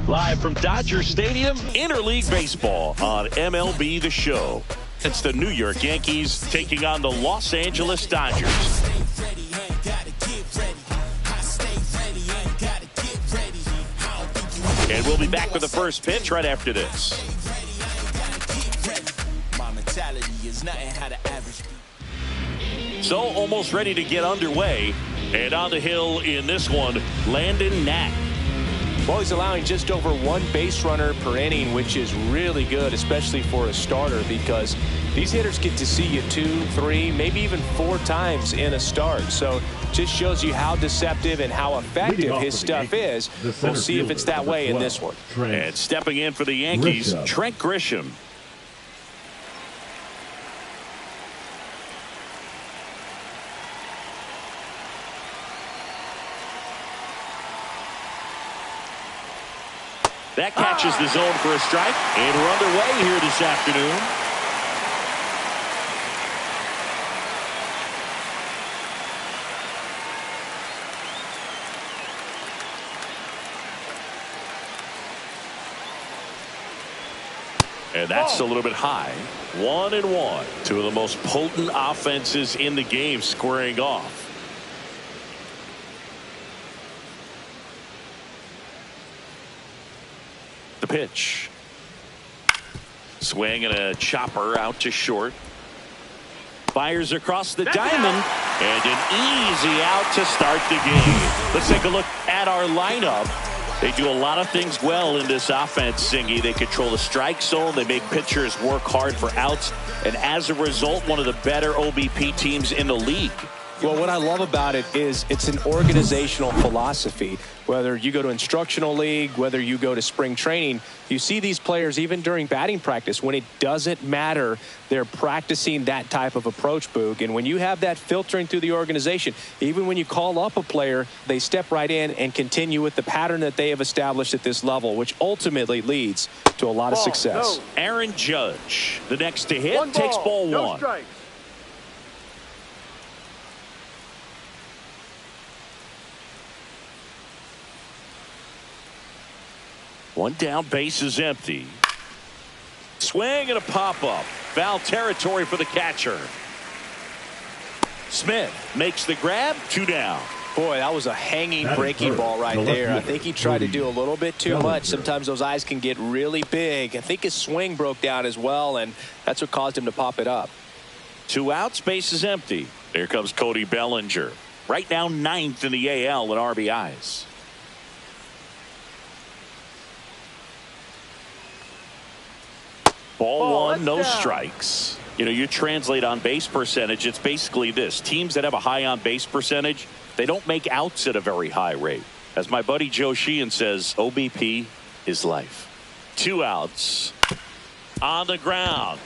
Live from Dodger Stadium, Interleague Baseball on MLB The Show. It's the New York Yankees taking on the Los Angeles Dodgers. And we'll be back with the first pitch right after this. So almost ready to get underway. And on the hill in this one, Landon Knack. Well, he's allowing just over one base runner per inning, which is really good, especially for a starter, because these hitters get to see you 2, 3, maybe even 4 times in a start. So just shows you how deceptive and how effective his stuff is. We'll see if it's that way in this one. And stepping in for the Yankees, Trent Grisham. That catches the zone for a strike, and we're underway here this afternoon. And that's a little bit high. 1-1. Two of the most potent offenses in the game squaring off. The pitch. Swing and a chopper out to short. Fires across the diamond. And an easy out to start the game. Let's take a look at our lineup. They do a lot of things well in this offense, Singy. They control the strike zone. They make pitchers work hard for outs. And as a result, one of the better OBP teams in the league. Well, what I love about it is it's an organizational philosophy. Whether you go to instructional league, whether you go to spring training, you see these players even during batting practice. When it doesn't matter, they're practicing that type of approach, Boog. And when you have that filtering through the organization, even when you call up a player, they step right in and continue with the pattern that they have established at this level, which ultimately leads to a lot of success. No. Aaron Judge, the next to hit, takes ball one. Strike. One down, base is empty. Swing and a pop-up. Foul territory for the catcher. Smith makes the grab. 2 down. Boy, that was a hanging breaking ball right there. I think he tried to do a little bit too much. Sometimes those eyes can get really big. I think his swing broke down as well, and that's what caused him to pop it up. 2 outs, base is empty. Here comes Cody Bellinger. Right now 9th in the AL in RBIs. Ball one, no strikes. You know, you translate on base percentage, it's basically this. Teams that have a high on base percentage, they don't make outs at a very high rate. As my buddy Joe Sheehan says, OBP is life. 2 outs. On the ground.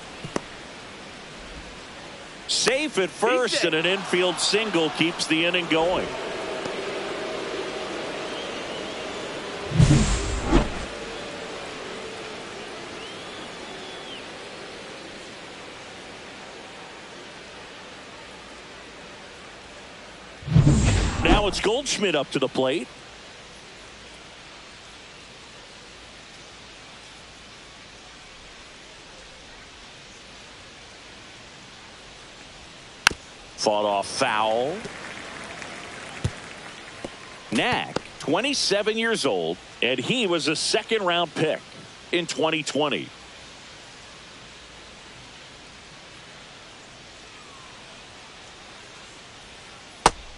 Safe at first, and an infield single keeps the inning going. Now it's Goldschmidt up to the plate. Fought off foul. Knack, 27 years old, and he was a second-round pick in 2020.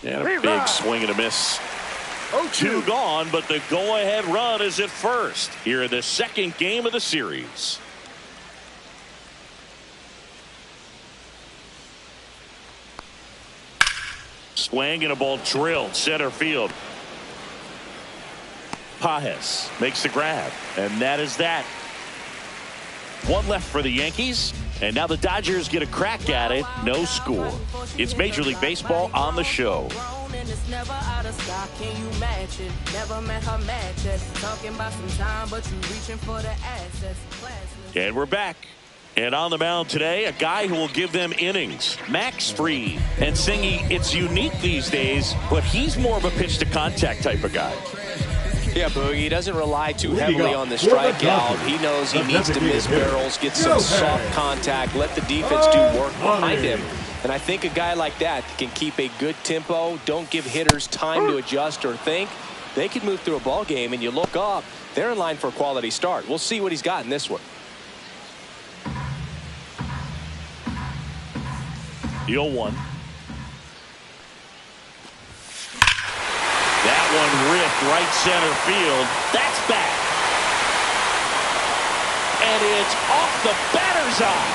And a big swing and a miss. 2 gone, but the go-ahead run is at first here in the second game of the series. Swing and a ball drilled center field. Pajes makes the grab, and that is that. 1 left for the Yankees, and now the Dodgers get a crack at it. No score. It's Major League Baseball on the show. And we're back. And on the mound today, a guy who will give them innings, Max Fried. And Singy, it's unique these days, but he's more of a pitch to contact type of guy. Yeah, Boogie, he doesn't rely too heavily on the strikeout. He knows he needs to miss barrels, get some soft contact, let the defense do work behind him. And I think a guy like that can keep a good tempo, don't give hitters time to adjust or think. They could move through a ball game, and you look up, they're in line for a quality start. We'll see what he's got in this one. 0-1. That one ripped right center field. That's back. And it's off the batter's eye.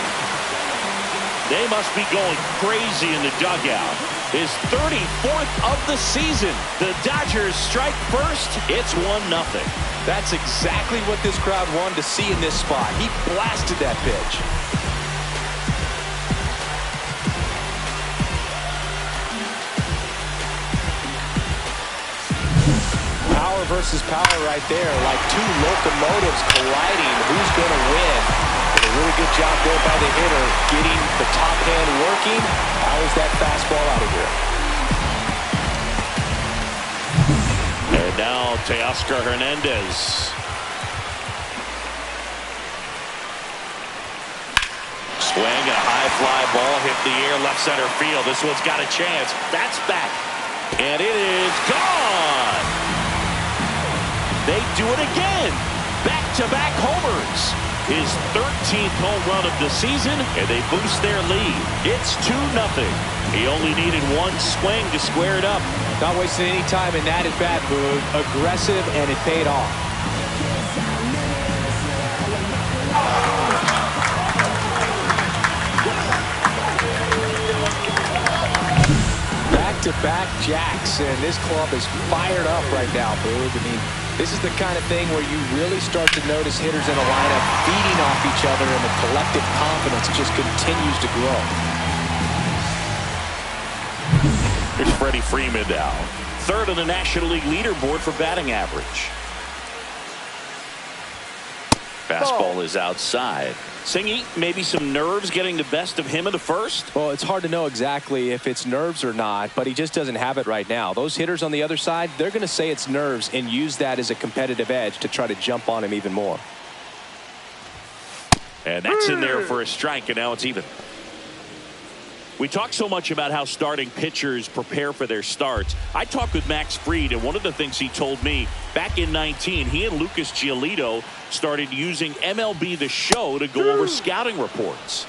They must be going crazy in the dugout. His 34th of the season. The Dodgers strike first. It's 1-0. That's exactly what this crowd wanted to see in this spot. He blasted that pitch. Power versus power right there, like two locomotives colliding. Who's going to win? And a really good job there by the hitter, getting the top hand working. Powers that fastball out of here. And now Teoscar Hernandez. Swing, a high fly ball hit the air left center field. This one's got a chance. That's back. And it is gone. They do it again. Back-to-back homers. His 13th home run of the season, and they boost their lead. It's 2-0. He only needed one swing to square it up. Not wasting any time in that at-bat, Boog. Aggressive, and it paid off. Back-to-back jacks, and this club is fired up right now, Boog. I mean, this is the kind of thing where you really start to notice hitters in a lineup feeding off each other, and the collective confidence just continues to grow. Here's Freddie Freeman now. Third on the National League leaderboard for batting average. Fastball is outside. Singy, maybe some nerves getting the best of him in the first? Well, it's hard to know exactly if it's nerves or not, but he just doesn't have it right now. Those hitters on the other side, they're going to say it's nerves and use that as a competitive edge to try to jump on him even more. And that's in there for a strike, and now it's even. We talk so much about how starting pitchers prepare for their starts. I talked with Max Fried, and one of the things he told me back in 19, he and Lucas Giolito started using MLB The Show to go over scouting reports.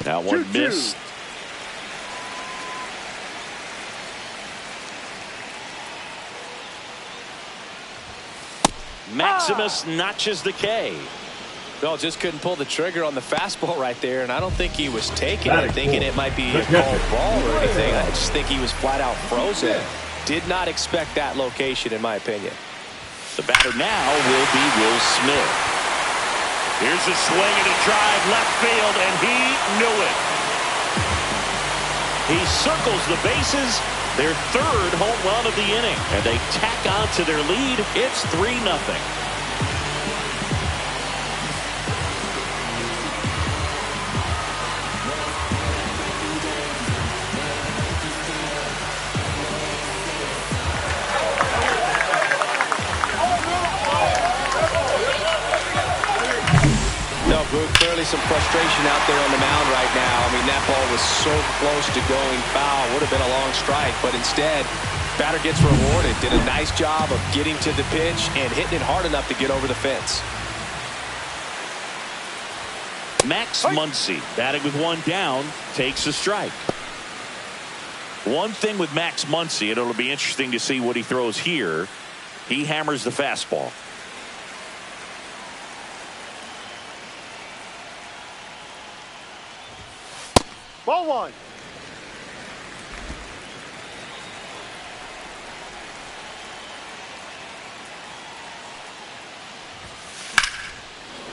That one missed. Maximus notches the K. No, just couldn't pull the trigger on the fastball right there, and I don't think he was taking it, thinking it might be a called ball or anything. I just think he was flat out frozen. Did not expect that location, in my opinion. The batter now will be Will Smith. Here's a swing and a drive left field, and he knew it. He circles the bases. Their third home run of the inning, and they tack on to their lead. It's 3-0. No, Boog, clearly some frustration out there on the mound right now. I mean, that ball was so close to going foul. Would have been a long strike, but instead, batter gets rewarded. Did a nice job of getting to the pitch and hitting it hard enough to get over the fence. Max Muncy, batting with one down, takes a strike. One thing with Max Muncy, and it'll be interesting to see what he throws here. He hammers the fastball. Ball one.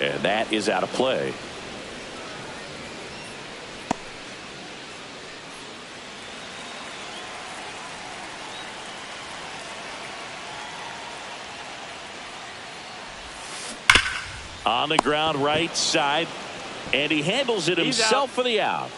And that is out of play. On the ground right side. And he handles it himself for the out.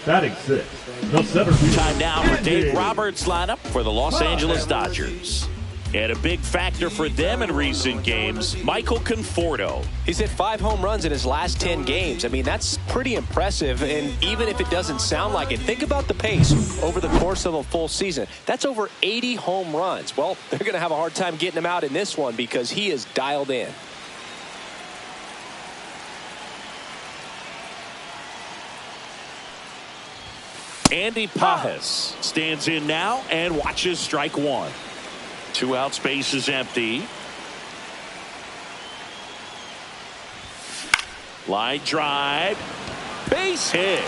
Batting six, the center fielder. Time now for Dave Roberts' lineup for the Los Angeles Dodgers. And a big factor for them in recent games, Michael Conforto. He's hit 5 home runs in his last 10 games. I mean, that's pretty impressive. And even if it doesn't sound like it, think about the pace over the course of a full season. That's over 80 home runs. Well, they're going to have a hard time getting him out in this one because he is dialed in. Andy Pajes stands in now and watches strike one. 2 out, space is empty. Line drive. Base hit.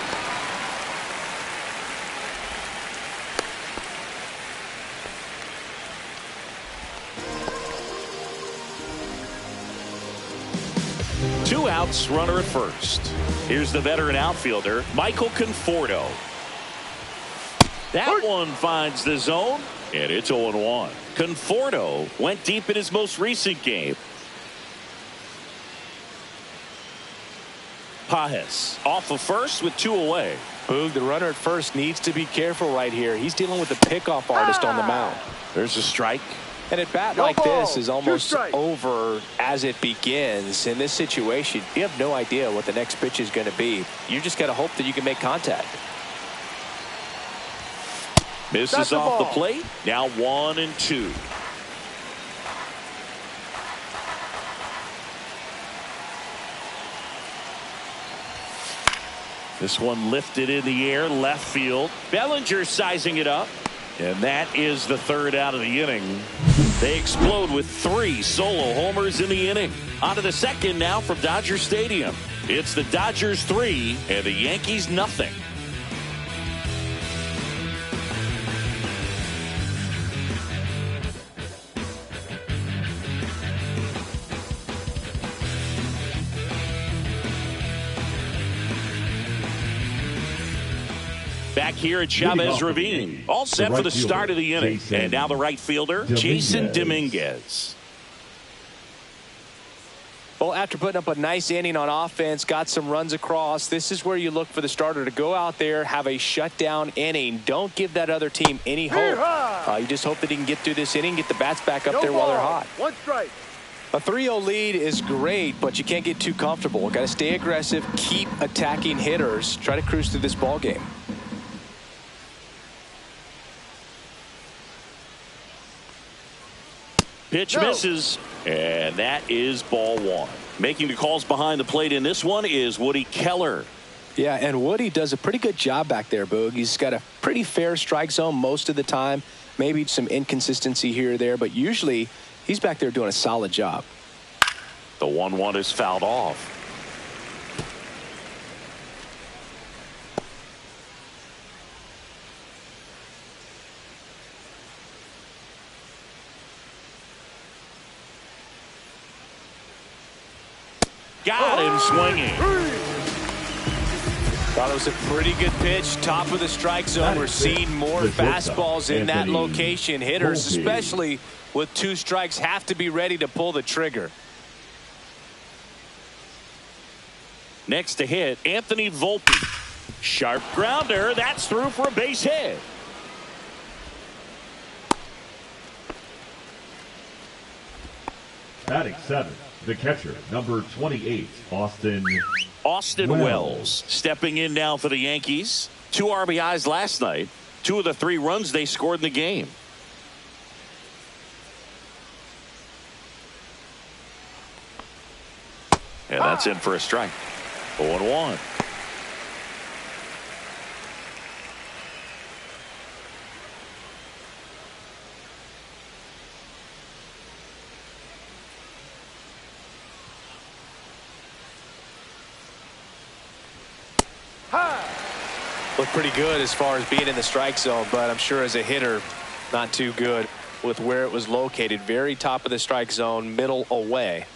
Two outs, runner at first. Here's the veteran outfielder, Michael Conforto. That one finds the zone, and it's 0-1. Conforto went deep in his most recent game. Pajes off of first with 2 away. Boog, the runner at first needs to be careful right here. He's dealing with the pickoff artist on the mound. There's a strike. And at bat like this is almost over as it begins. In this situation, you have no idea what the next pitch is going to be. You just got to hope that you can make contact. Misses off the plate. Now 1-2. This one lifted in the air, left field. Bellinger sizing it up. And that is the 3rd out of the inning. They explode with 3 solo homers in the inning. On to the 2nd now from Dodger Stadium. It's the Dodgers 3 and the Yankees nothing. Back here at Chavez Ravine. All set for the start of the inning. And now the right fielder, Jason Dominguez. Well, after putting up a nice inning on offense, got some runs across, this is where you look for the starter to go out there, have a shutdown inning. Don't give that other team any hope. You just hope that he can get through this inning, get the bats back up there while they're hot. 1 strike. A 3-0 lead is great, but you can't get too comfortable. Got to stay aggressive, keep attacking hitters, try to cruise through this ball game. Pitch misses, and that is ball 1. Making the calls behind the plate in this one is Woody Keller. Yeah, and Woody does a pretty good job back there, Boog. He's got a pretty fair strike zone most of the time. Maybe some inconsistency here or there, but usually he's back there doing a solid job. The 1-1 is fouled off. Got him swinging. Thought it was a pretty good pitch. Top of the strike zone. We're seeing more fastballs in that location. Hitters, especially with 2 strikes, have to be ready to pull the trigger. Next to hit, Anthony Volpe. Sharp grounder. That's through for a base hit. Batting 7, the catcher, number 28, Austin Wells stepping in now for the Yankees. 2 RBIs last night. 2 of the 3 runs they scored in the game. And that's in for a strike. 0-1. Looked pretty good as far as being in the strike zone, but I'm sure as a hitter, not too good with where it was located. Very top of the strike zone, middle away.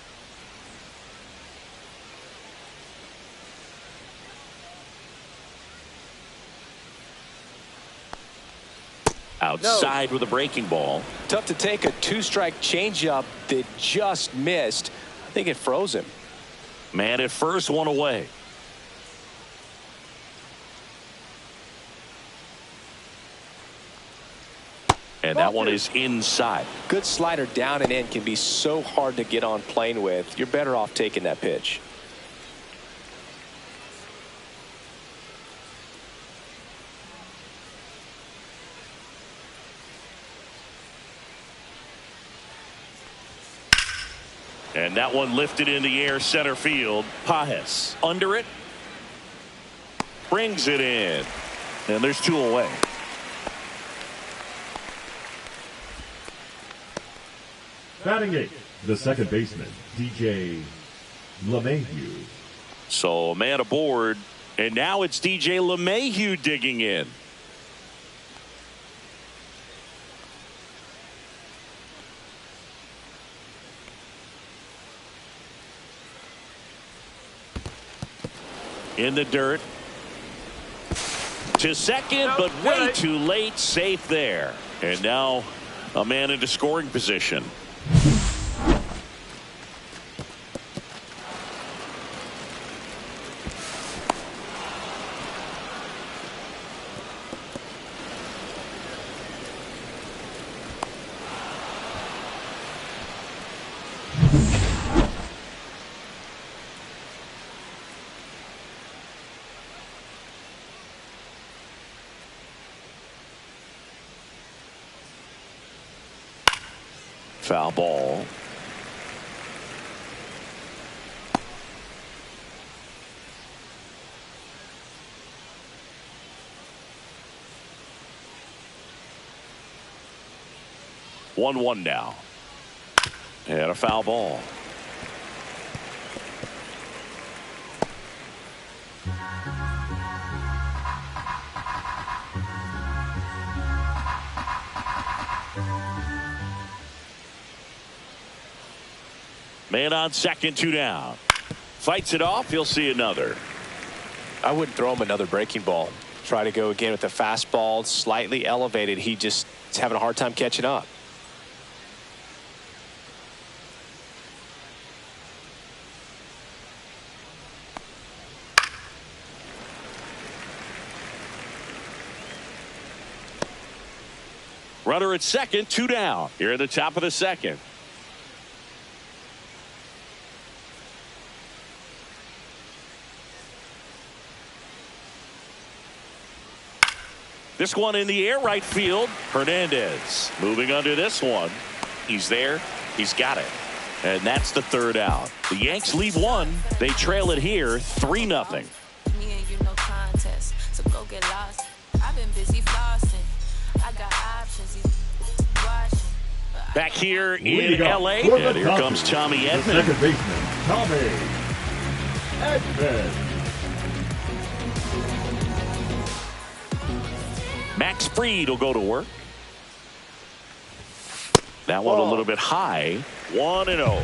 Outside with a breaking ball. Tough to take a 2-strike changeup that just missed. I think it froze him. Man at first, 1 away. And that one is inside. Good slider down and in can be so hard to get on plane with. You're better off taking that pitch. And that one lifted in the air center field. Pajes under it. Brings it in. And there's 2 away. Batting 8, the second baseman, DJ LeMahieu. So a man aboard. And now it's DJ LeMahieu digging in. In the dirt. To second, but way too late. Safe there. And now a man into scoring position. Foul ball. One now. And a foul ball. Man on second, 2 down. Fights it off. He'll see another. I wouldn't throw him another breaking ball. Try to go again with the fastball, slightly elevated. He just is having a hard time catching up. Runner at second, 2 down. Here at the top of the second. This one in the air, right field. Hernandez moving under this one. He's there. He's got it. And that's the 3rd out. The Yanks lead 1. They trail it here 3-0. Me and you no contest, so go get lost. I've been busy flossing. I got options. Watching. Back here in LA. And here comes Tommy Edman. Second baseman, Tommy Edman. Max Fried will go to work. That one a little bit high. 1-0.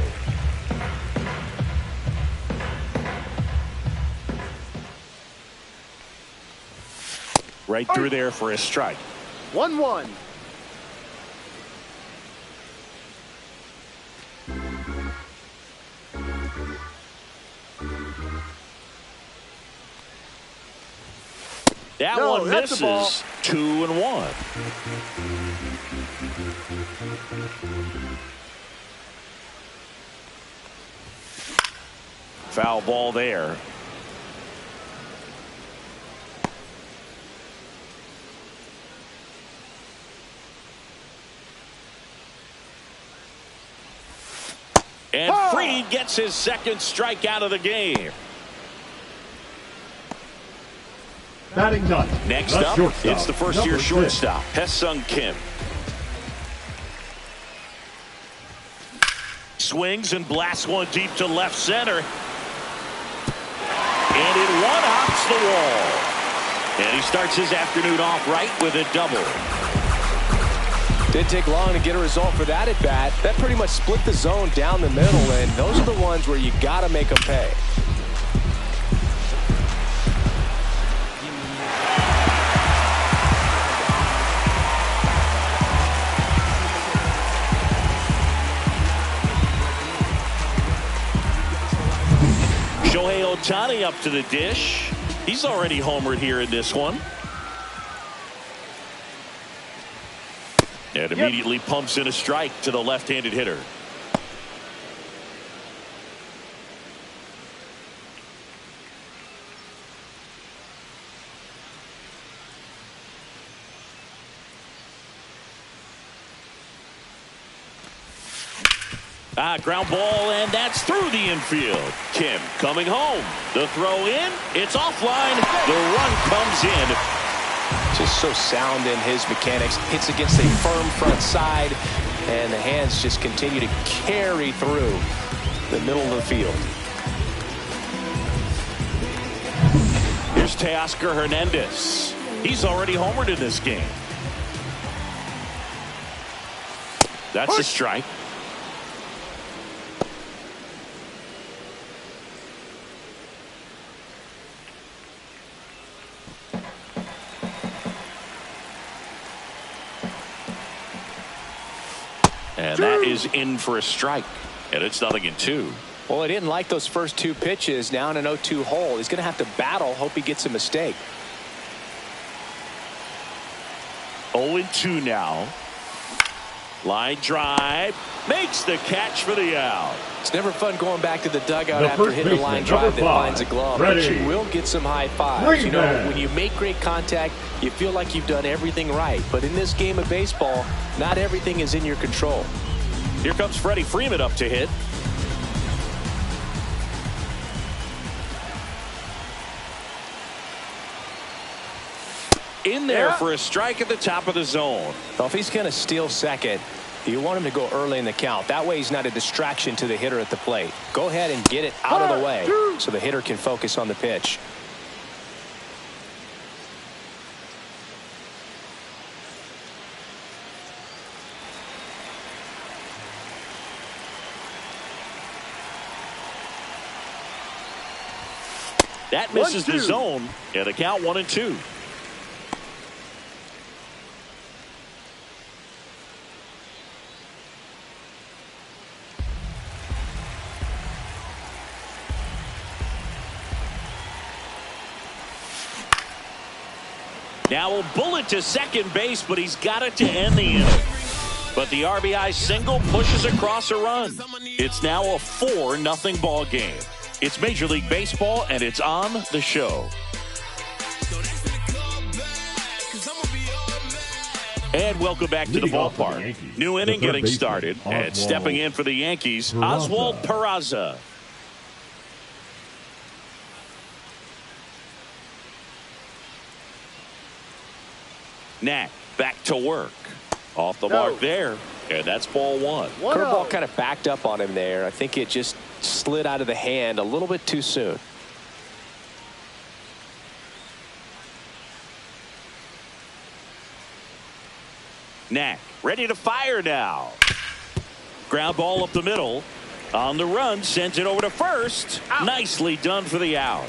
Right through there for a strike. 1-1. That one misses. 2-1. Foul ball there. And Fried gets his second strikeout of the game. Batting 9. Next up, it's the first-year shortstop, Hesung Kim. Swings and blasts one deep to left center. And it one-hops the wall. And he starts his afternoon off right with a double. Didn't take long to get a result for that at bat. That pretty much split the zone down the middle, and those are the ones where you got to make them pay. Shohei Ohtani up to the dish. He's already homered here in this one. And immediately pumps in a strike to the left-handed hitter. Ground ball, and that's through the infield. Kim coming home. The throw in. It's offline. The run comes in. Just so sound in his mechanics. Hits against a firm front side, and the hands just continue to carry through the middle of the field. Here's Teoscar Hernandez. He's already homered in this game. That's a strike. And that is in for a strike. And it's 0-2. Well, he didn't like those first two pitches. Now in an 0-2 hole. He's going to have to battle. Hope he gets a mistake. 0-2 now. Line drive. Makes the catch for the out. It's never fun going back to the dugout after hitting a line drive that finds a glove. But you will get some high fives. You know, when you make great contact, you feel like you've done everything right. But in this game of baseball, not everything is in your control. Here comes Freddie Freeman up to hit. In there for a strike at the top of the zone. Well, if he's going to steal second, you want him to go early in the count. That way he's not a distraction to the hitter at the plate. Go ahead and get it out of the way so the hitter can focus on the pitch. That misses the zone, and the count 1-2. Now a bullet to second base, but he's got it to end the inning. But the RBI single pushes across a run. It's now a 4-0 ball game. It's Major League Baseball, and it's on the show. And welcome back to the ballpark. New inning getting started, and stepping in for the Yankees, Oswald Peraza. Knack back to work. Off the mark there, and that's ball one. Curveball kind of backed up on him there. I think it just slid out of the hand a little bit too soon. Knack ready to fire now. Ground ball up the middle. On the run, sends it over to first. Out. Nicely done for the out.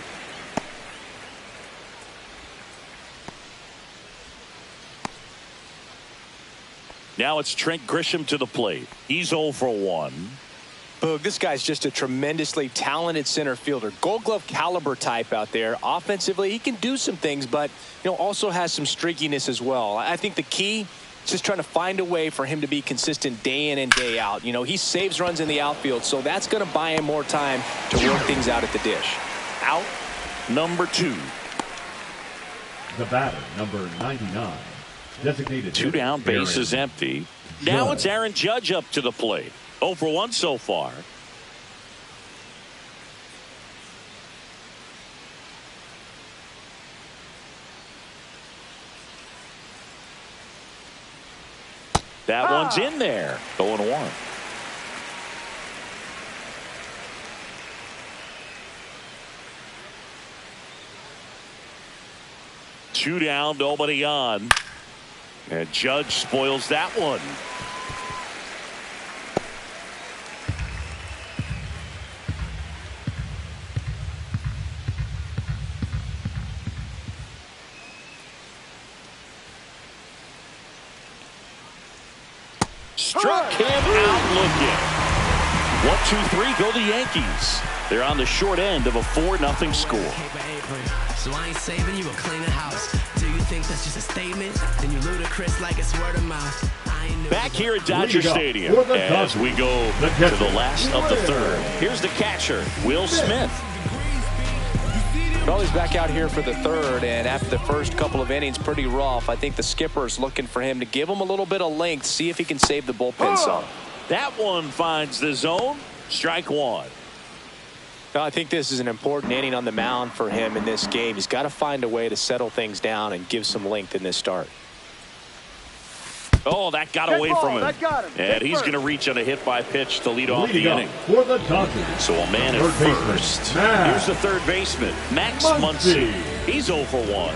Now it's Trent Grisham to the plate. He's 0 for 1. Boog, this guy's just a tremendously talented center fielder. Gold Glove caliber type out there. Offensively, he can do some things, but also has some streakiness as well. I think the key is just trying to find a way for him to be consistent day in and day out. He saves runs in the outfield, so that's going to buy him more time to work things out at the dish. Out number 2. The batter, number 99. Designated 2 down, base is empty. Now it's Aaron Judge up to the plate. 0 for 1 so far. That one's in there. 0-1. Two down, nobody on. And Judge spoils that one. Struck him out looking. 1-2-3 go the Yankees. They're on the short end of a 4-0 score. So I ain't saving you or clean the house. Do you think that's just a statement? Then you ludicrous like it's word of mouth. I Back here at Dodger Stadium as we go to the last of the third. Here's the catcher, Will Smith. Well, he's back out here for the third, and after the first couple of innings, pretty rough. I think the skipper's looking for him to give him a little bit of length, see if he can save the bullpen some. That one finds the zone. Strike one. Well, I think this is an important inning on the mound for him in this game. He's got to find a way to settle things down and give some length in this start. Oh, that got away from him. And he's going to reach on a hit by pitch to lead off the inning. For the Dodgers. So a man at first. Here's the third baseman, Max Muncy. He's 0 for 1.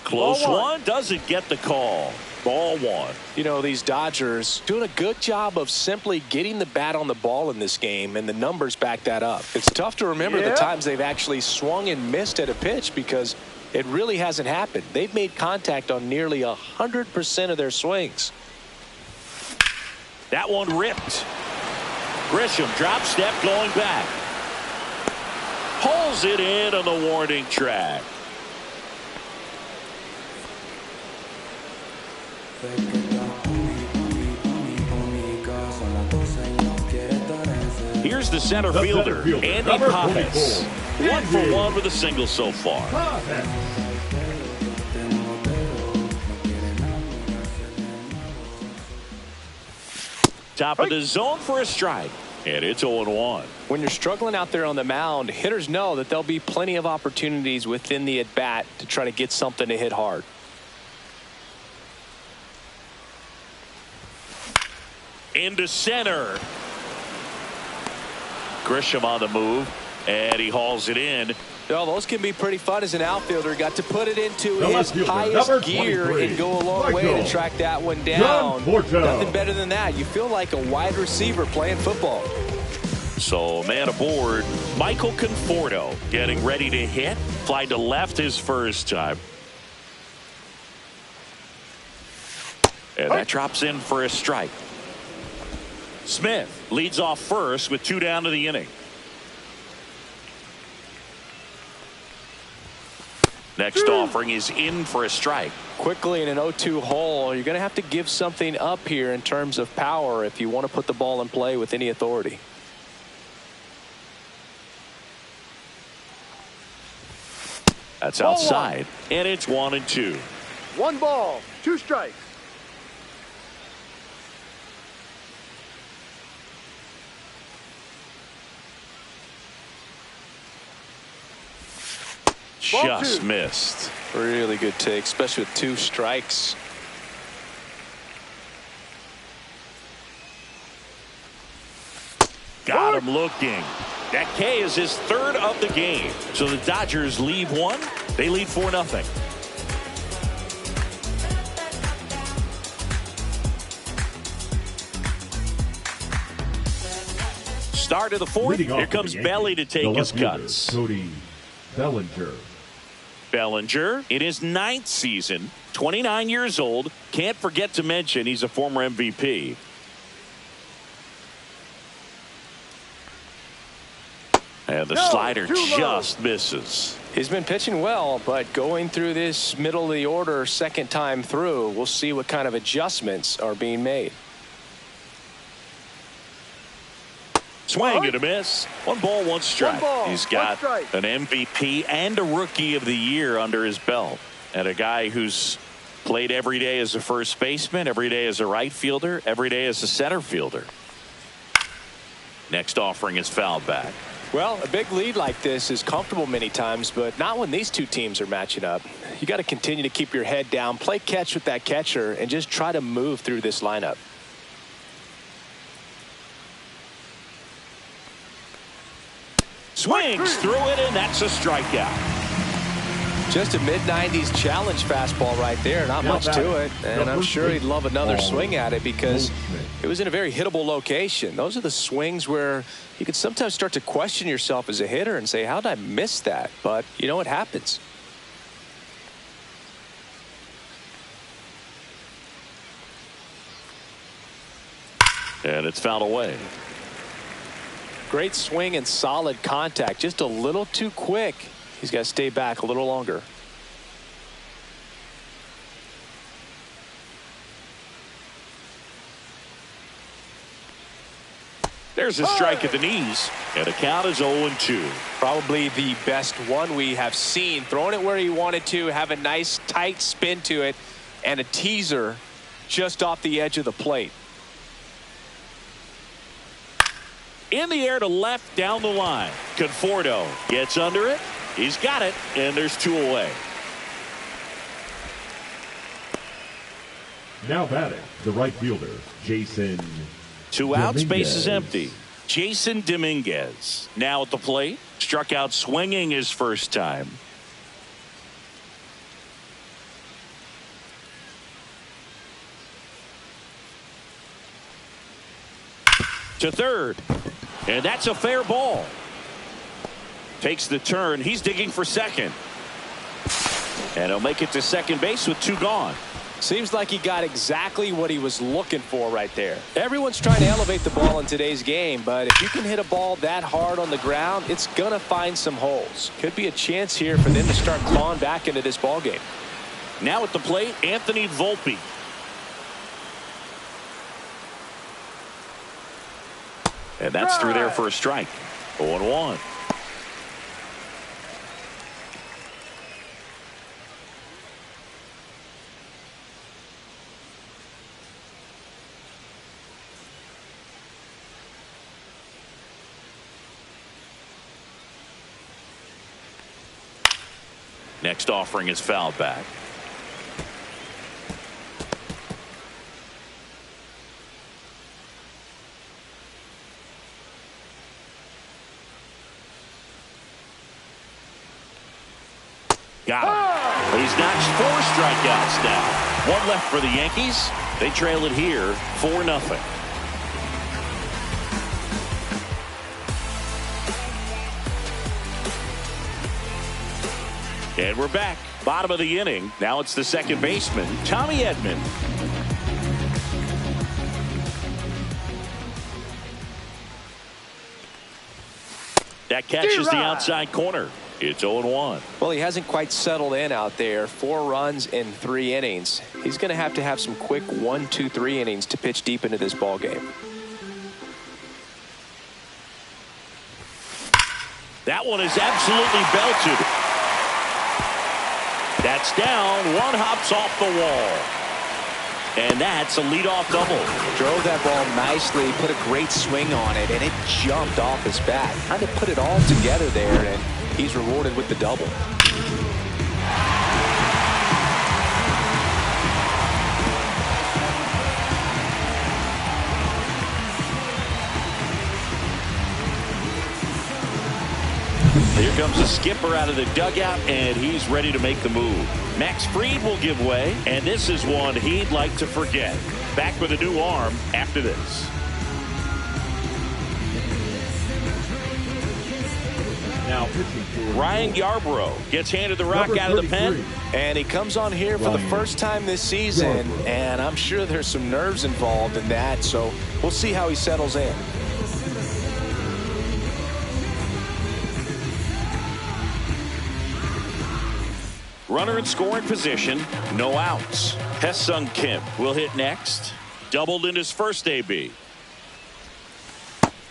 Close one, doesn't get the call. Ball one. You know, these Dodgers doing a good job of simply getting the bat on the ball in this game, and the numbers back that up. It's tough to remember the times they've actually swung and missed at a pitch because it really hasn't happened. They've made contact on nearly 100% of their swings. That one ripped. Grisham drop step going back. Pulls it in on the warning track. Here's the center fielder, Andy Pappas. 1 for 1 with a single so far. Top of the zone for a strike. And it's 0-1. When you're struggling out there on the mound, hitters know that there'll be plenty of opportunities within the at-bat to try to get something to hit hard. Into center. Grisham on the move, and he hauls it in. Well, those can be pretty fun as an outfielder. Got to put it into his highest gear and go a long way to track that one down. Nothing better than that. You feel like a wide receiver playing football. So man aboard, Michael Conforto getting ready to hit. Fly to left his first time. And that drops in for a strike. Smith leads off first with 2 down to the inning. Next offering is in for a strike. Quickly in an 0-2 hole, you're going to have to give something up here in terms of power if you want to put the ball in play with any authority. That's outside, and it's 1-2. 1 ball, 2 strikes. Just missed. Really good take, especially with 2 strikes. Got him looking. That K is his 3rd of the game. So the Dodgers lead 1. They lead 4-0. Start of the 4th. Here comes Belly to take his cuts. Cody Bellinger. Bellinger in his 9th season, 29 years old. Can't forget to mention he's a former MVP. And the slider just misses. He's been pitching well, but going through this middle of the order second time through, we'll see what kind of adjustments are being made. Swing and a miss. 1 ball, 1 strike. He's got an MVP and a Rookie of the Year under his belt. And a guy who's played every day as a first baseman, every day as a right fielder, every day as a center fielder. Next offering is fouled back. Well, a big lead like this is comfortable many times, but not when these 2 teams are matching up. You got to continue to keep your head down, play catch with that catcher, and just try to move through this lineup. Swings through it, and that's a strikeout. Just a mid-90s challenge fastball right there. Not much to it. And I'm sure he'd love another swing at it because it was in a very hittable location. Those are the swings where you can sometimes start to question yourself as a hitter and say, how did I miss that? But, you know, it happens. And it's fouled away. Great swing and solid contact. Just a little too quick. He's got to stay back a little longer. There's a strike at the knees, and the count is 0-2. Probably the best one we have seen. Throwing it where he wanted to, have a nice tight spin to it, and a teaser just off the edge of the plate. In the air to left down the line. Conforto gets under it. He's got it, and there's 2 away. Now batting, the right fielder, Jason 2 outs, base is Dominguez. empty. Jason Dominguez now at the plate. Struck out swinging his first time. To third. And that's a fair ball. Takes the turn. He's digging for second. And he'll make it to second base with 2 gone. Seems like he got exactly what he was looking for right there. Everyone's trying to elevate the ball in today's game, but if you can hit a ball that hard on the ground, it's going to find some holes. Could be a chance here for them to start clawing back into this ball game. Now at the plate, Anthony Volpe. And that's through there for a strike. 0-1. Next offering is fouled back. Got him. He's notched 4 strikeouts now. 1 left for the Yankees. They trail it here 4-0. And we're back. Bottom of the inning. Now it's the second baseman, Tommy Edman. That catches the outside corner. It's 0-1. Well, he hasn't quite settled in out there. 4 runs in 3 innings. He's going to have some quick 1, 2, 3 innings to pitch deep into this ball game. That one is absolutely belted. That's down. 1 hops off the wall. And that's a leadoff double. Drove that ball nicely, put a great swing on it, and it jumped off his bat. Trying to put it all together there, and he's rewarded with the double. Here comes the skipper out of the dugout, and he's ready to make the move. Max Fried will give way, and this is one he'd like to forget. Back with a new arm after this. Now pitching for Ryan Yarbrough gets handed the rock number out of the pen. 33. And he comes on here for the Ryan first time this season, Yarbrough. and I'm sure there's some nerves involved in that, so we'll see how he settles in. Runner in scoring position, no outs. Hesung Kim will hit next. Doubled in his first AB.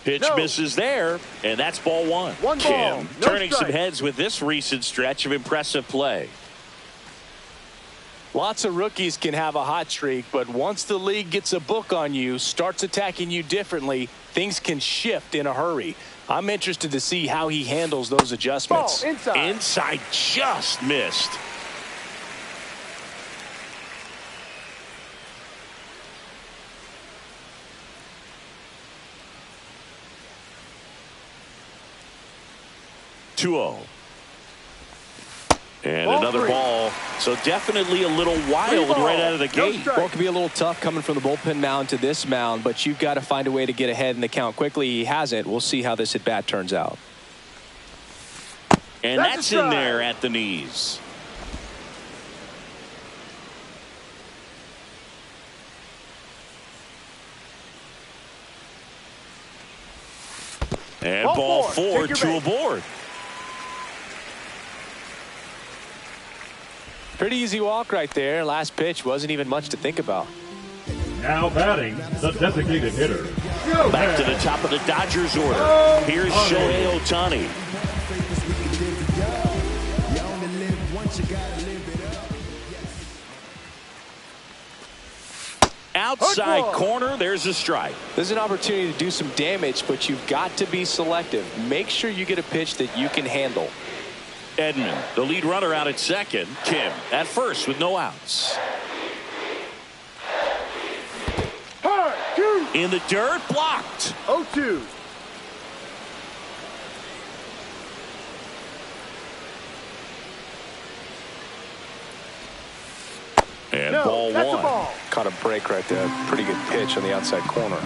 Pitch misses there, and that's ball 1. 1 ball, Kim no turning some strike. heads with this recent stretch of impressive play. Lots of rookies can have a hot streak, but once the league gets a book on you, starts attacking you differently, things can shift in a hurry. I'm interested to see how he handles those adjustments. Ball inside. Inside just missed. And Ball another 3. ball. So definitely a little wild ball, right out of the no gate. strike. Well, it could be a little tough coming from the bullpen mound to this mound, but you've got to find a way to get ahead in the count quickly. He hasn't. We'll see how this at-bat turns out. And That's a that's in strike. there at the knees. And Ball ball 4. 4 Take your to base. aboard. Pretty easy walk right there. Last pitch wasn't even much to think about. Now batting, the designated hitter. Back to the top of the Dodgers order. Here's Shohei Ohtani. Outside corner, there's a strike. There's an opportunity to do some damage, but you've got to be selective. Make sure you get a pitch that you can handle. Edman, the lead runner, out at second. Kim at first with no outs. In the dirt, blocked. 0-2. And No, ball that's a one. ball. Caught a break right there. Pretty good pitch on the outside corner.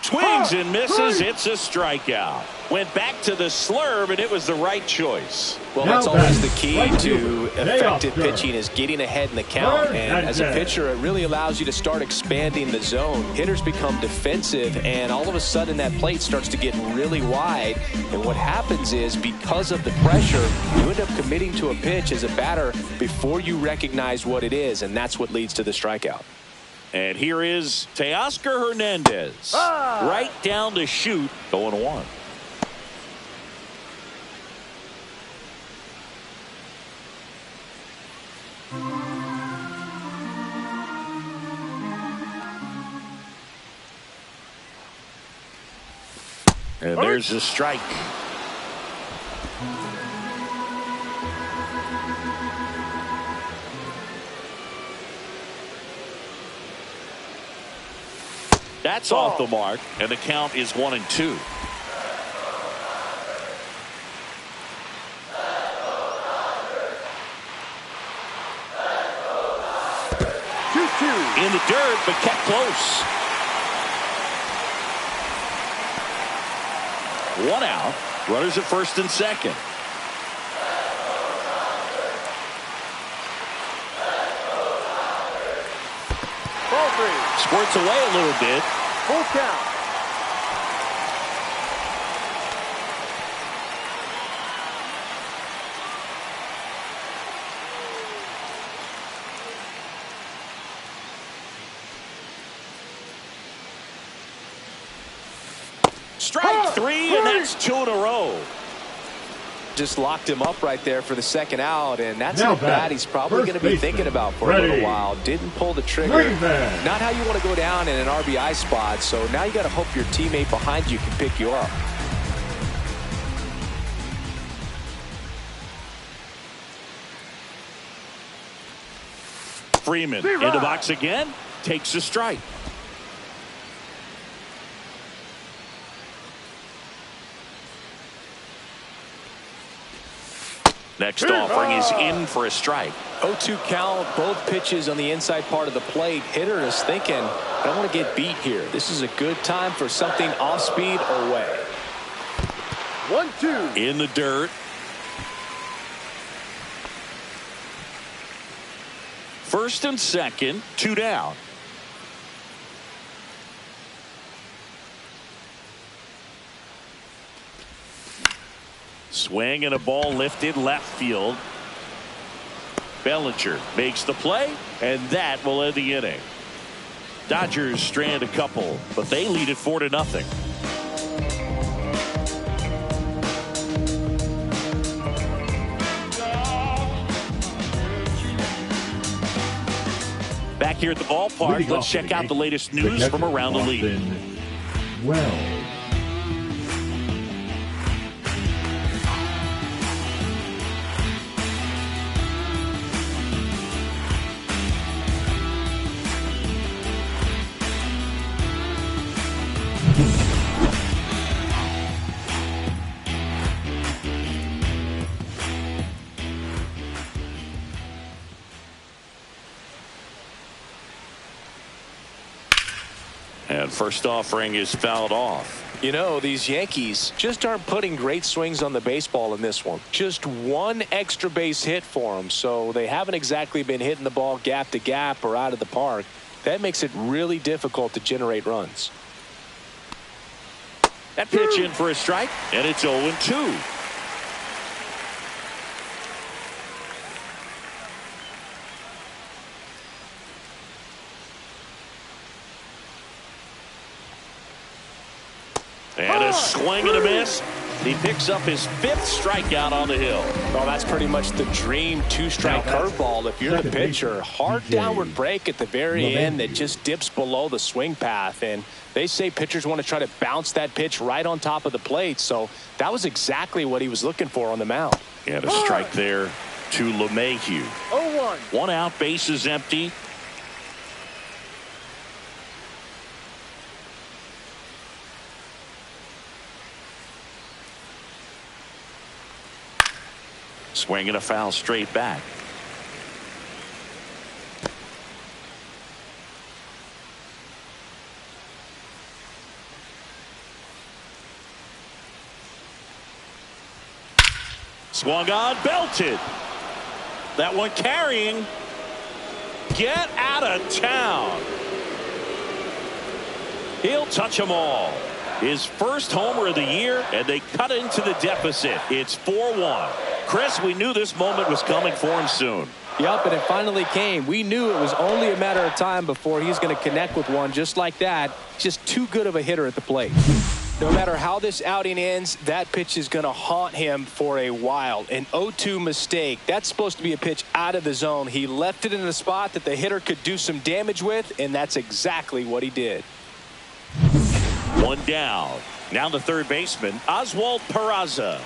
Swings and misses. It's a strikeout. Went back to the slurve, and it was the right choice. Well, that's always the key to effective pitching, is getting ahead in the count. And as a pitcher, it really allows you to start expanding the zone. Hitters become defensive, and all of a sudden that plate starts to get really wide. And what happens is, because of the pressure, you end up committing to a pitch as a batter before you recognize what it is, and that's what leads to the strikeout. And here is Teoscar Hernandez. Right down the chute, 0-1. And there's a strike. That's off the mark, and the count is 1-2. 2-2. In the dirt, but kept close. 1 out. Runners at first and second. Ball 3. Squirts away a little bit. Full count. Strike 3, and that's 2 in a row. Just locked him up right there for the second out, and that's Now a bat he's probably going to be thinking about for a little while. Didn't pull the trigger. Not how you want to go down in an RBI spot, so now you got to hope your teammate behind you can pick you up. Freeman in the box again, takes a strike. Next offering is in for a strike. 0-2 count, both pitches on the inside part of the plate. Hitter is thinking, I don't want to get beat here. This is a good time for something off speed or way. 1-2. In the dirt. First and second, 2 down. Swing and a ball lifted left field. Bellinger makes the play, and that will end the inning. Dodgers strand a couple, but they lead it 4-0. Back here at the ballpark, let's check out the latest news from around the league. Well. And first offering is fouled off. You know, these Yankees just aren't putting great swings on the baseball in this one. Just one extra base hit for them, so they haven't exactly been hitting the ball gap to gap or out of the park. That makes it really difficult to generate runs. That pitch in for a strike, and it's 0-2. And a swing and a miss. He picks up his 5th strikeout on the hill. Well, that's pretty much the dream two-strike curveball. If you're the pitcher, hard downward break at the very end that just dips below the swing path. And they say pitchers want to try to bounce that pitch right on top of the plate. So that was exactly what he was looking for on the mound. And a strike there to LeMahieu. 0-1. 1 out, bases empty. Swing and a foul straight back. Swung on, belted. That one carrying. Get out of town. He'll touch them all. His first homer of the year, and they cut into the deficit. It's 4-1. Chris, we knew this moment was coming for him soon. Yep, and it finally came. We knew it was only a matter of time before he's going to connect with one just like that. Just too good of a hitter at the plate. No matter how this outing ends, that pitch is going to haunt him for a while. An 0-2 mistake. That's supposed to be a pitch out of the zone. He left it in a spot that the hitter could do some damage with, and that's exactly what he did. 1 down. Now the third baseman, Oswald Peraza.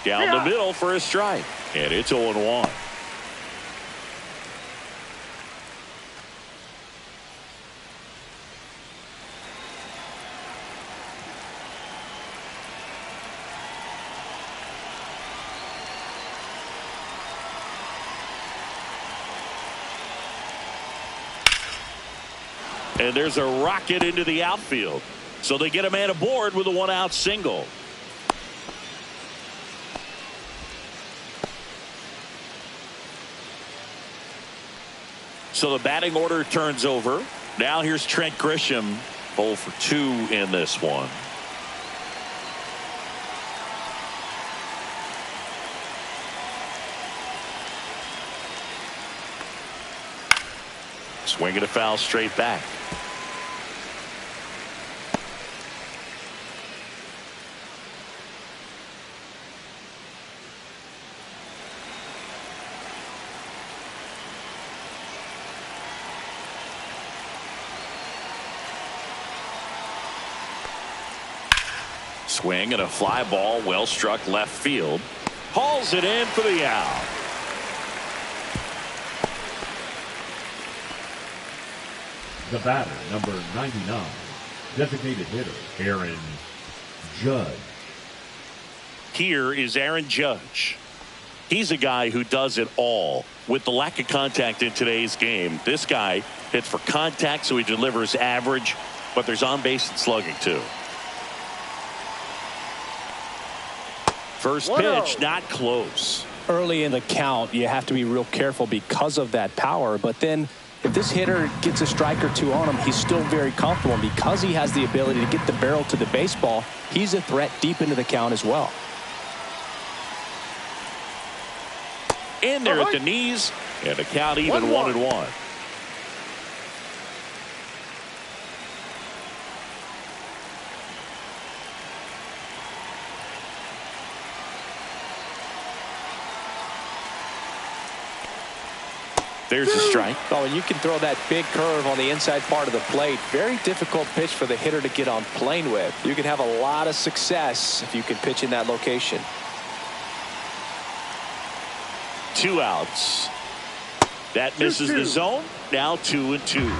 Down the middle for a strike. And it's 0-1. And there's a rocket into the outfield. So they get a man aboard with a 1-out single. So the batting order turns over. Now here's Trent Grisham, 0 for 2 in this one. Swinging a foul straight back. Swing and a fly ball, well struck left field. Hauls it in for the out. The batter, number 99, designated hitter, Aaron Judge. Here is Aaron Judge. He's a guy who does it all. With the lack of contact in today's game, this guy hits for contact, so he delivers average, but there's on-base and slugging too. First pitch, not close. Early in the count, you have to be real careful because of that power, but then if this hitter gets a strike or two on him, he's still very comfortable. And because he has the ability to get the barrel to the baseball, he's a threat deep into the count as well. In there at the knees, and the count even 1-1. There's a strike. Oh, and you can throw that big curve on the inside part of the plate. Very difficult pitch for the hitter to get on plane with. You can have a lot of success if you can pitch in that location. 2 outs. That misses the zone. Now 2-2.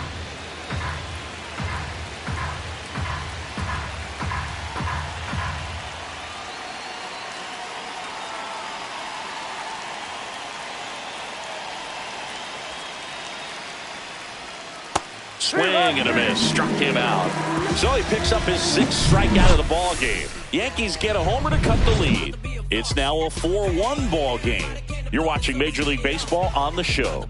Swing and a miss. Struck him out. So he picks up his 6th strikeout of the ball game. Yankees get a homer to cut the lead. It's now a 4-1 ball game. You're watching Major League Baseball on the show.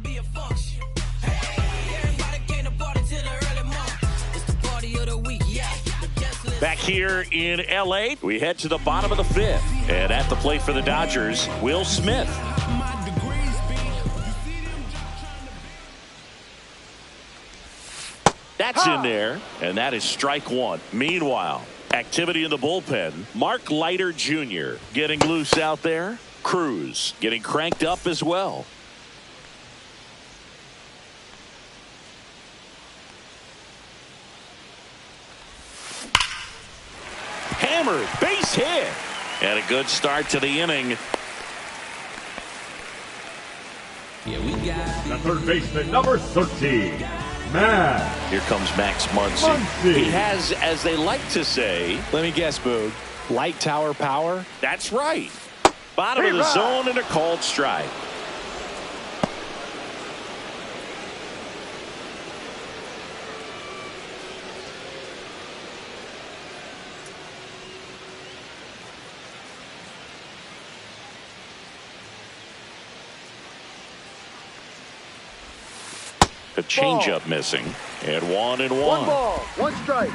Back here in L.A., we head to the bottom of the 5th. And at the plate for the Dodgers, Will Smith. That's in there, and that is strike 1. Meanwhile, activity in the bullpen. Mark Leiter Jr. getting loose out there. Cruz getting cranked up as well. Hammered, base hit. And a good start to the inning. The third baseman, number 13, Max. Here comes Max Muncy. He has, as they like to say, Let me guess, Boog. Light tower power? that's right. Bottom of the zone and a called strike. A changeup missing. And 1-1. 1 ball, 1 strike.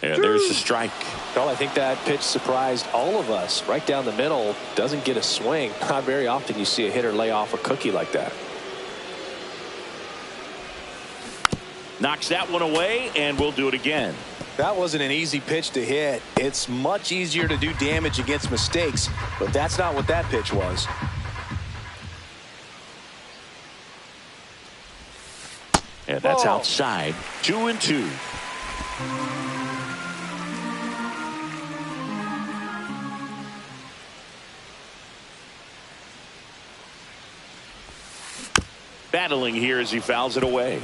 And there's the strike. Well, I think that pitch surprised all of us. Right down the middle, doesn't get a swing. Not very often you see a hitter lay off a cookie like that. Knocks that one away, and we'll do it again. That wasn't an easy pitch to hit. It's much easier to do damage against mistakes, but that's not what that pitch was. And that's outside. 2-2. Battling here as he fouls it away.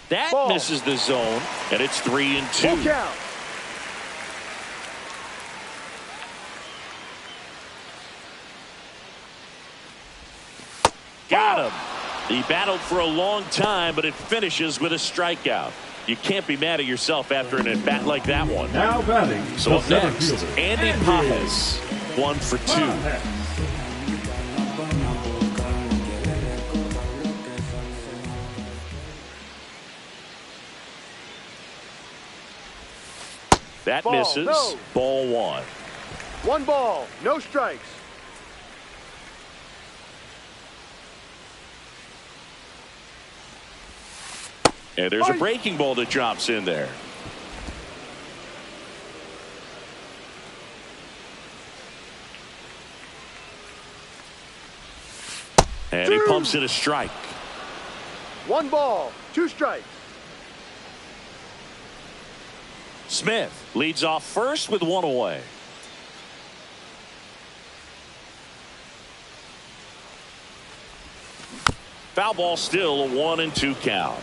That misses the zone, and it's 3-2. Full count. Got him. He battled for a long time, but it finishes with a strikeout. You can't be mad at yourself after an at-bat like that one. Now batting. So the up center next, fielder, Andy Pages. 1 for 2. Pages. That Ball, misses. no. Ball 1. 1 ball, no strikes. And there's a breaking ball that drops in there. And he pumps in a strike. 1 ball, 2 strikes. Smith leads off first with 1 away. Foul ball, still a 1-2 count.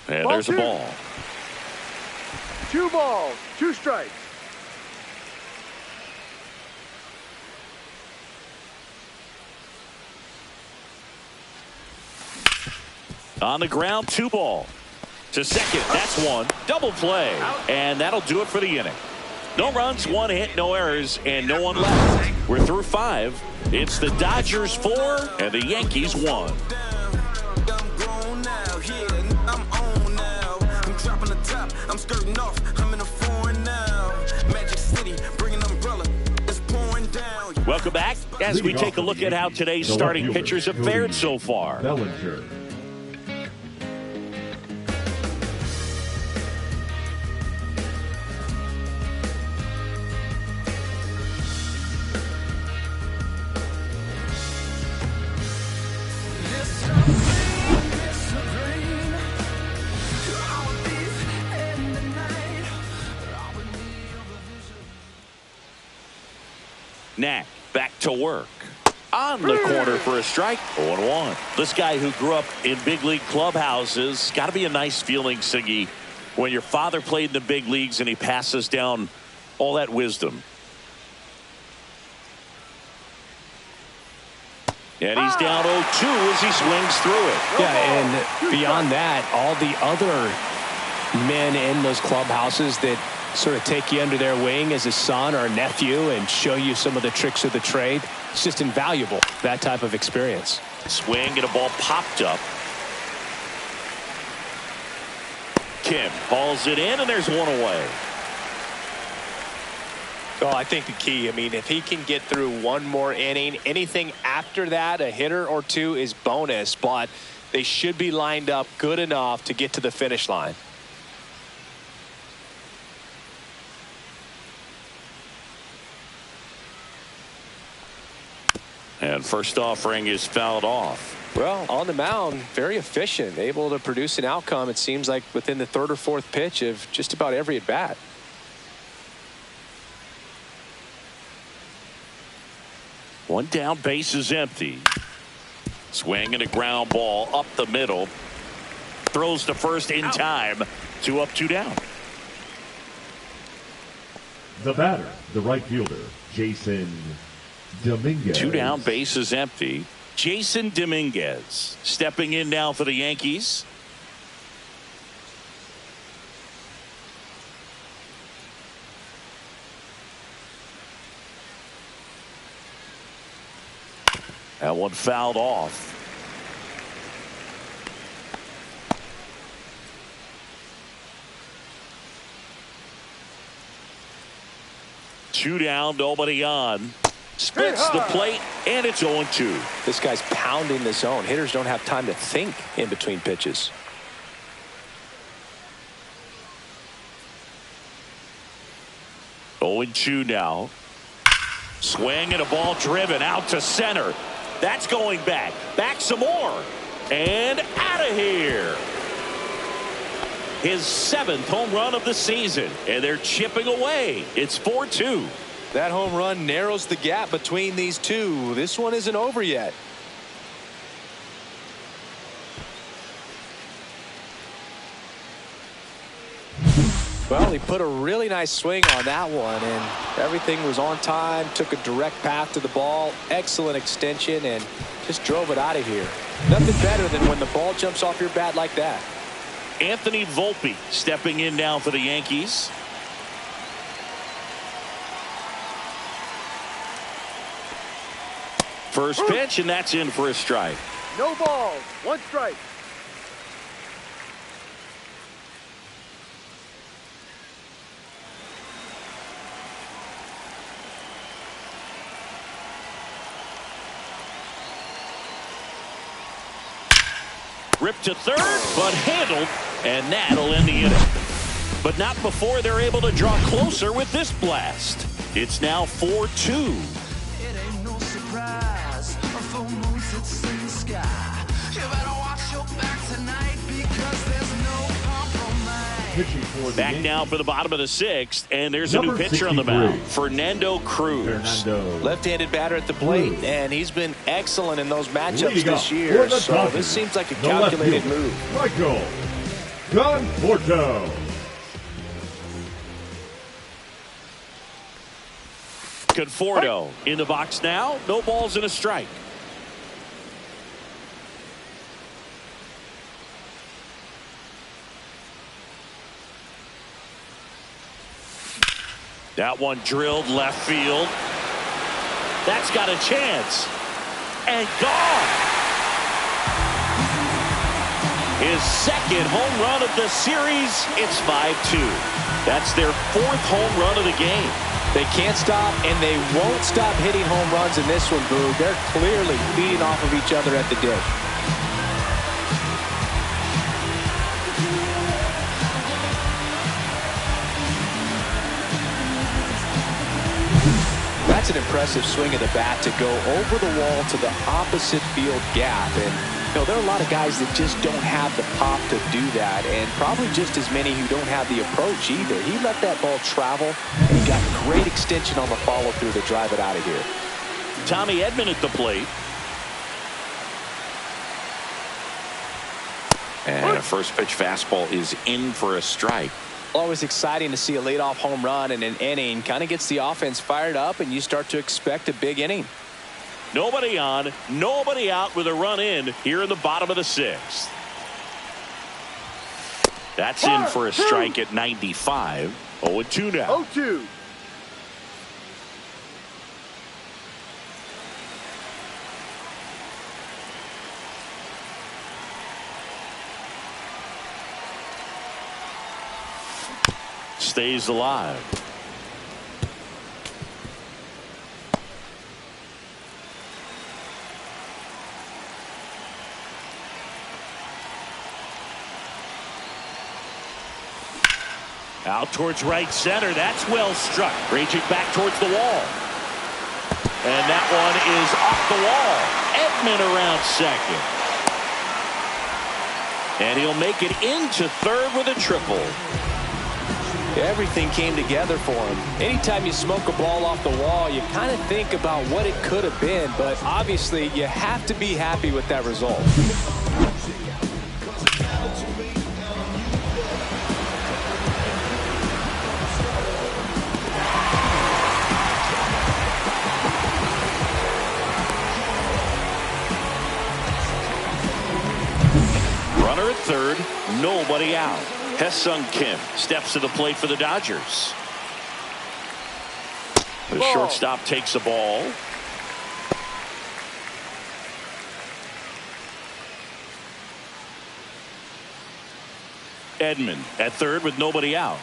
And there's a ball. 2 balls, 2 strikes. On the ground, 2 ball. To second, that's 1. Double play. And that'll do it for the inning. No runs, 1 hit, no errors, and no one left. We're through 5. It's the Dodgers 4 and the Yankees 1. I'm skirting off. I'm in a foreign now. Magic City, bring an umbrella. It's pouring down. Welcome back as we take a look at how today's starting pitchers have fared so far. Bellinger. Knack back to work. On the corner for a strike. 0-1. This guy who grew up in big league clubhouses, got to be a nice feeling, Siggy, when your father played in the big leagues and he passes down all that wisdom. And he's down 0-2 as he swings through it. Yeah, and beyond that, all the other men in those clubhouses that sort of take you under their wing as a son or a nephew and show you some of the tricks of the trade. It's just invaluable, that type of experience. Swing and a ball popped up. Kim hauls it in, and there's one away. Well, I think the key, I mean, if he can get through one more inning, anything after that, a hitter or two is bonus, but they should be lined up good enough to get to the finish line. And first offering is fouled off. Well, on the mound, very efficient, able to produce an outcome, it seems like, within the third or fourth pitch of just about every at bat. One down, base is empty. Swing and a ground ball up the middle. Throws to first in time. 2 up, 2 down. The batter, the right fielder, Jason Dominguez. 2 down, base is empty. Jason Dominguez stepping in now for the Yankees. That one fouled off. Two down, nobody on. Splits the plate, and it's 0-2. This guy's pounding the zone. Hitters don't have time to think in between pitches. Oh, 0-2 now. Swing and a ball driven out to center. That's going back. Back some more. And out of here. His 7th home run of the season. And they're chipping away. It's 4-2. That home run narrows the gap between these two. This one isn't over yet. Well, he put a really nice swing on that one, and everything was on time. Took a direct path to the ball. Excellent extension, and just drove it out of here. Nothing better than when the ball jumps off your bat like that. Anthony Volpe stepping in now for the Yankees. First pitch, and that's in for a strike. No balls. 1 strike. Ripped to third, but handled, and that'll end the inning. But not before they're able to draw closer with this blast. It's now 4-2. It ain't no surprise. A full moon sits in the sky. You better watch your back tonight because there's no compromise. Pitching for the Back Yankees, now for the bottom of the 6th, and there's a new Number pitcher on the 63. mound. Fernando Cruz. Fernando. Left-handed batter at the plate, and he's been excellent in those matchups Leading up this for year. the So Dodgers, this seems like a the left calculated fielder, move. Michael Conforto. Conforto in the box now. No balls and a strike. That one drilled left field. That's got a chance. And gone. His 2nd home run of the series. It's 5-2. That's their 4th home run of the game. They can't stop, and they won't stop hitting home runs in this one, Boo. They're clearly feeding off of each other at the dish. That's an impressive swing of the bat to go over the wall to the opposite field gap, and You know, there are a lot of guys that just don't have the pop to do that, and probably just as many who don't have the approach either. He let that ball travel, and he got great extension on the follow-through to drive it out of here. Tommy Edman at the plate. And a first pitch fastball is in for a strike. Always exciting to see a leadoff home run in an inning. Kind of gets the offense fired up, and you start to expect a big inning. Nobody on, nobody out with a run in here in the bottom of the sixth. That's in for a strike at 95. 0-2 now. 0-2. Stays alive. Out towards right center. That's well struck. Ranging back towards the wall. And that one is off the wall. Edman around second. And he'll make it into third with a triple. Everything came together for him. Anytime you smoke a ball off the wall, you kind of think about what it could have been, but obviously you have to be happy with that result. Runner at third, nobody out. Hesung Kim steps to the plate for the Dodgers. The shortstop takes the ball. Edman at third with nobody out.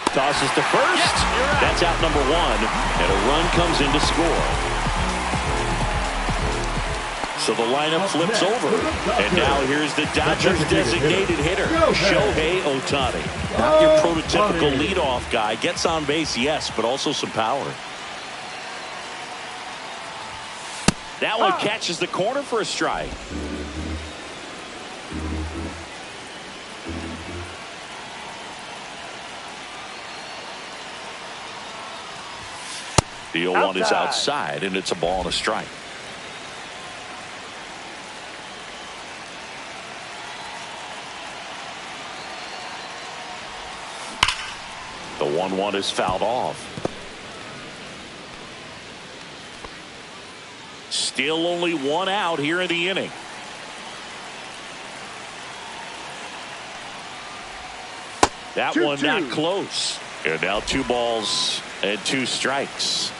Tosses to first. That's out number one, and a run comes in to score. So the lineup flips over, and now here's the Dodgers designated hitter, Shohei Ohtani. Not your prototypical leadoff guy. Gets on base, yes, but also some power. That one catches the corner for a strike. The 0-1 is outside, and it's a ball and a strike. The 1-1 is fouled off. Still only one out here in the inning. That one not close. And now 2 balls and 2 strikes.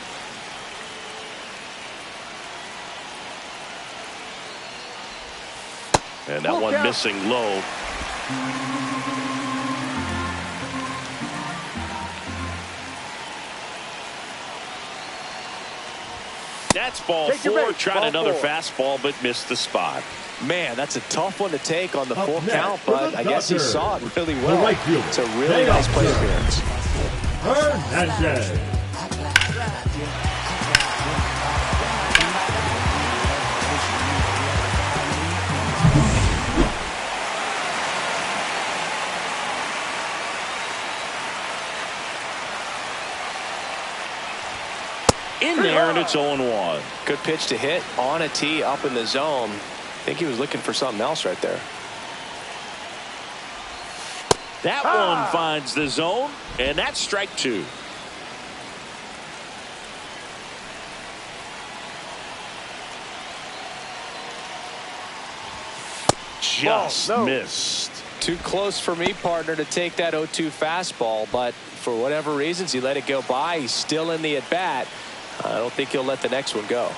And that one missing low. That's ball 4. Tried another fastball, but missed the spot. Man, that's a tough one to take on the full count, but I guess he saw it really well. It's a really nice play appearance. Hernandez. In there, and it's 0-1. Good pitch to hit on a tee up in the zone. I think he was looking for something else right there. That one finds the zone, and that's strike 2. Just missed. Too close for me, partner, to take that 0-2 fastball, but for whatever reasons, he let it go by. He's still in the at-bat. I don't think he'll let the next one go.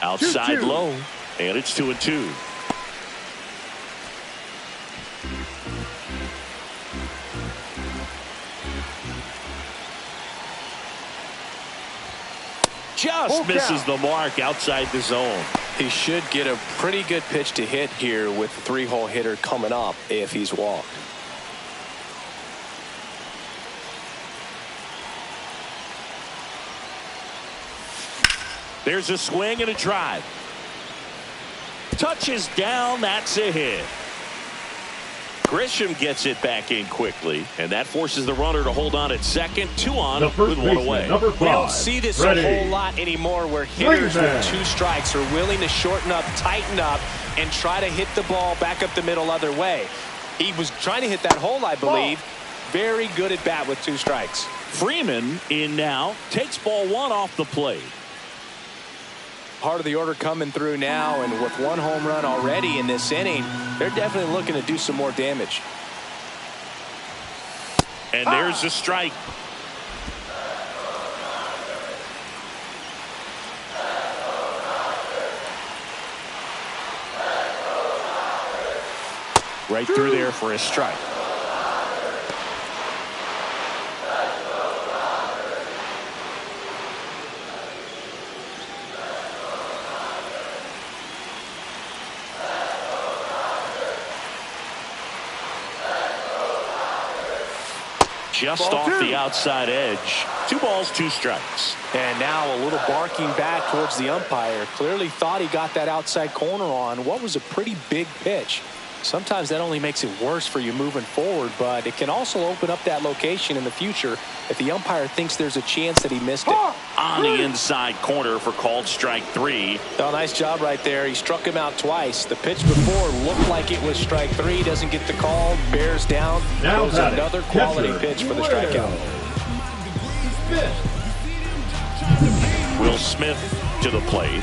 Outside low, and it's 2-2. Just misses the mark outside the zone. He should get a pretty good pitch to hit here with the 3-hole hitter coming up if he's walked. There's a swing and a drive. Touches down. That's a hit. Grisham gets it back in quickly, and that forces the runner to hold on at second. 2 on with 1 away. Number 5, we don't see this ready. a whole lot anymore where hitters with 2 strikes are willing to shorten up, tighten up, and try to hit the ball back up the middle other way. He was trying to hit that hole, I believe. Very good at bat with 2 strikes. Freeman in now. Takes ball 1 off the plate. Part of the order coming through now, and with 1 home run already in this inning, they're definitely looking to do some more damage. And there's a strike. Right through there for a strike. Just off the outside edge. 2 balls, 2 strikes. And now a little barking back towards the umpire. Clearly thought he got that outside corner on what was a pretty big pitch. Sometimes that only makes it worse for you moving forward, but it can also open up that location in the future if the umpire thinks there's a chance that he missed it. On the inside corner for called strike 3. Oh, nice job right there. He struck him out twice. The pitch before looked like it was strike 3. Doesn't get the call. Bears down. Now Throws another quality pitch for the strikeout. Will Smith to the plate.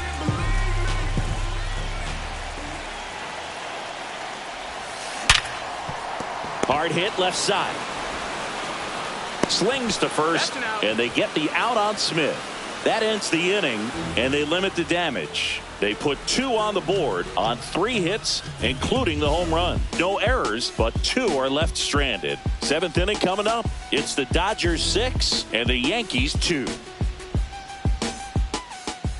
Hard hit left side. Slings to first, and they get the out on Smith. That ends the inning, and they limit the damage. They put 2 on the board on 3 hits, including the home run. No errors, but 2 are left stranded. 7th inning coming up. It's the Dodgers 6 and the Yankees 2.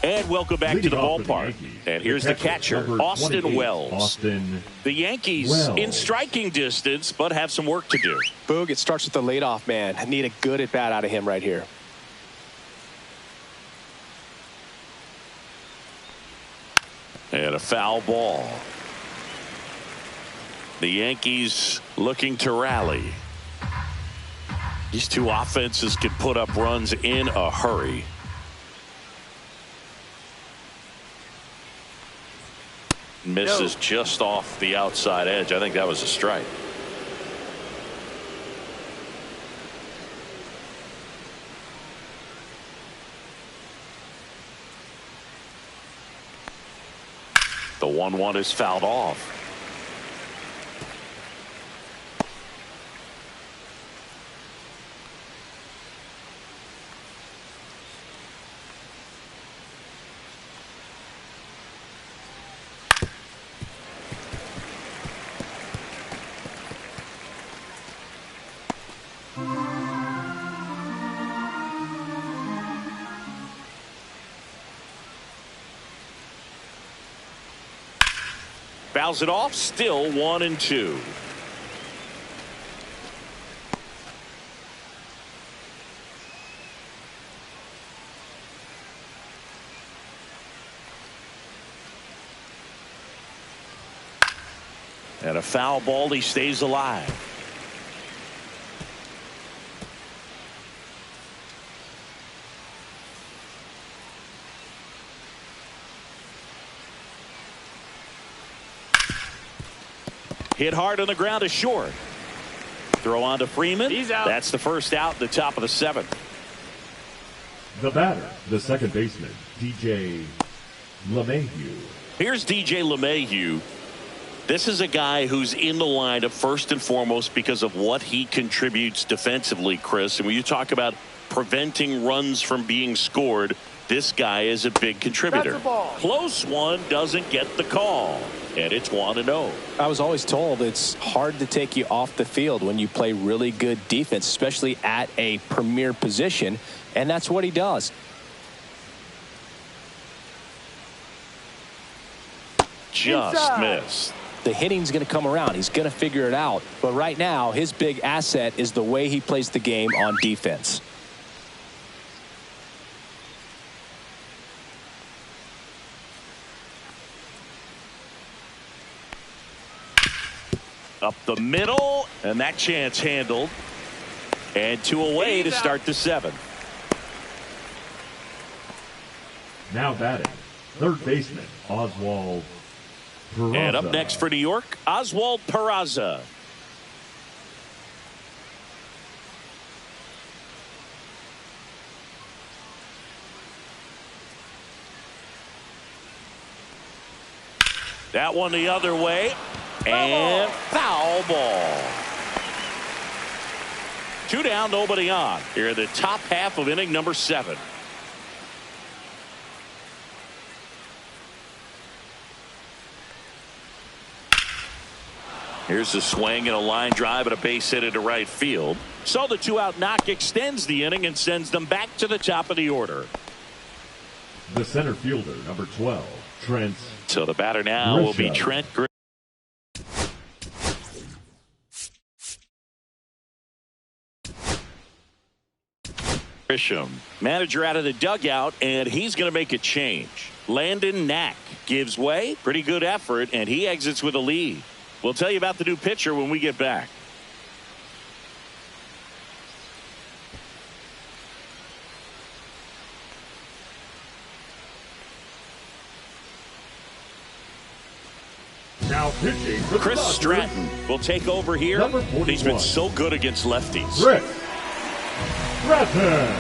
And welcome back to the ballpark. And here's the catcher, Austin Wells. The Yankees in striking distance, but have some work to do. Boog, it starts with the leadoff man. I need a good at bat out of him right here. And a foul ball. The Yankees looking to rally. These 2 offenses can put up runs in a hurry. Misses just off the outside edge. I think that was a strike. The 1-1 is fouled off. Fouls it off. Still 1-2. And a foul ball. He stays alive. Hit hard on the ground to short. Throw on to Freeman. He's out. That's the first out, the top of the 7th. The batter, the second baseman, DJ LeMahieu. Here's DJ LeMahieu. This is a guy who's in the lineup first and foremost because of what he contributes defensively, Chris. And when you talk about preventing runs from being scored, this guy is a big contributor. Close one, doesn't get the call. And it's 1-0. I was always told it's hard to take you off the field when you play really good defense, especially at a premier position, and that's what he does. just Inside. missed. The hitting's going to come around. He's going to figure it out. But right now, his big asset is the way he plays the game on defense. Up the middle, and that chance handled. And 2 away to start the 7th. Now batting, third baseman Oswald Peraza. And up next for New York, Oswald Peraza. That one the other way. And foul ball. 2 down, nobody on. Here in the top half of inning number 7. Here's a swing and a line drive and a base hit into right field. So the 2-out knock extends the inning and sends them back to the top of the order. The center fielder, number 12, Trent. So the batter now will be Grisham. Trent Grisham. Manager out of the dugout, and he's going to make a change. Landon Knack gives way. Pretty good effort, and he exits with a lead. We'll tell you about the new pitcher when we get back. Now pitching, the Chris Dodgers, Stratton will take over here. Number 41. He's been so good against lefties. Chris Stratton.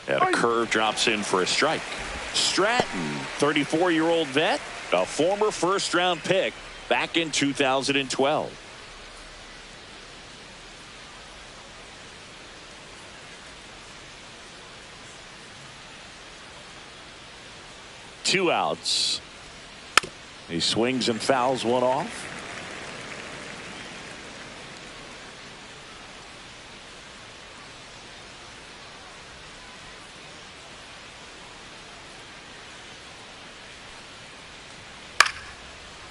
And a curve drops in for a strike. Stratton, 34-year-old vet, a former first-round pick back in 2012. Two outs. He swings and fouls one off.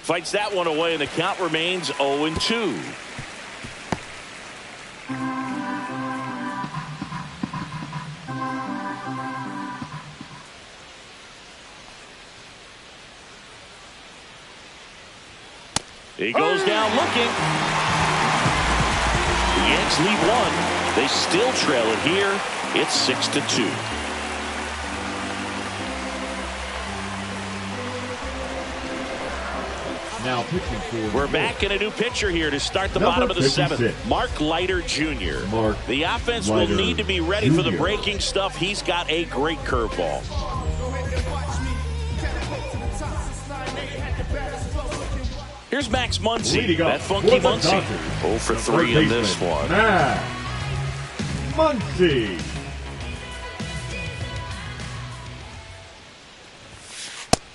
Fights that one away, and the count remains 0-2. He goes down looking. The Yanks lead one. They still trail it here. It's 6-2. Now pitching for We're back in a new pitcher here to start the bottom of the seventh. Mark Leiter Jr. The offense will need to be ready for the breaking stuff. He's got a great curveball. Here's Max Muncy. That funky Muncy. 0 for 3 in this one. Max Muncy.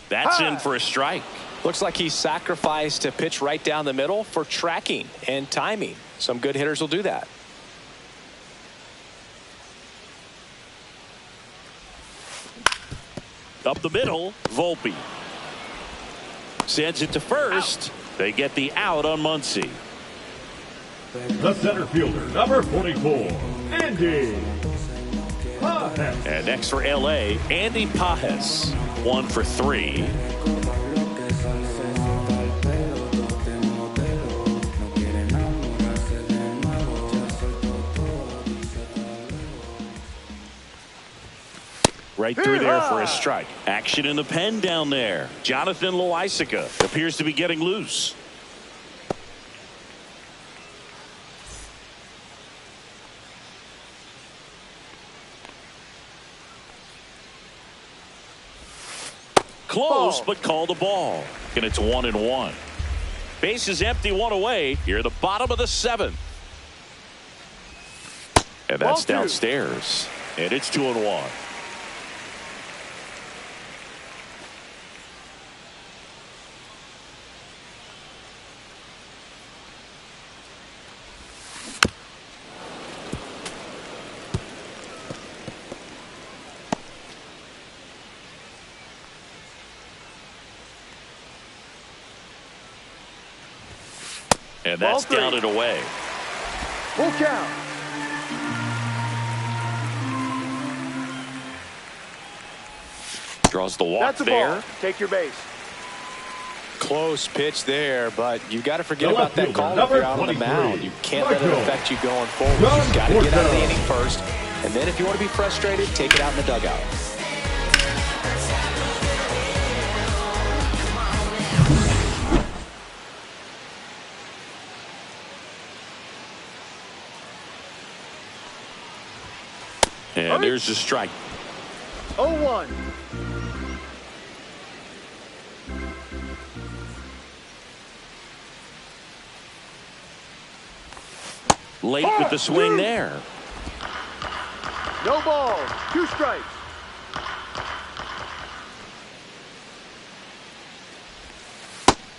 That's in for a strike. Looks like he sacrificed a pitch right down the middle for tracking and timing. Some good hitters will do that. Up the middle, Volpe. Sends it to first. They get the out on Muncy. The center fielder, number 44, Andy Pajes. And next for LA, Andy Pajes. 1 for 3. Right through there for a strike. Action in the pen down there. Jonathan Loaisiga appears to be getting loose. Close, but called a ball. And it's 1-1. Base is empty, one away. Here at the bottom of the seventh. And that's downstairs. And it's 2-1. And that's down and away. Full count. Draws the walk That's a there. ball. Take your base. Close pitch there, but you got to forget about that call if you're out on the mound. You can't let it affect you going forward. You've got to get out of the inning first, and then if you want to be frustrated, take it out in the dugout. And there's the strike. 0-1. Late with the swing there. No balls. 2 strikes.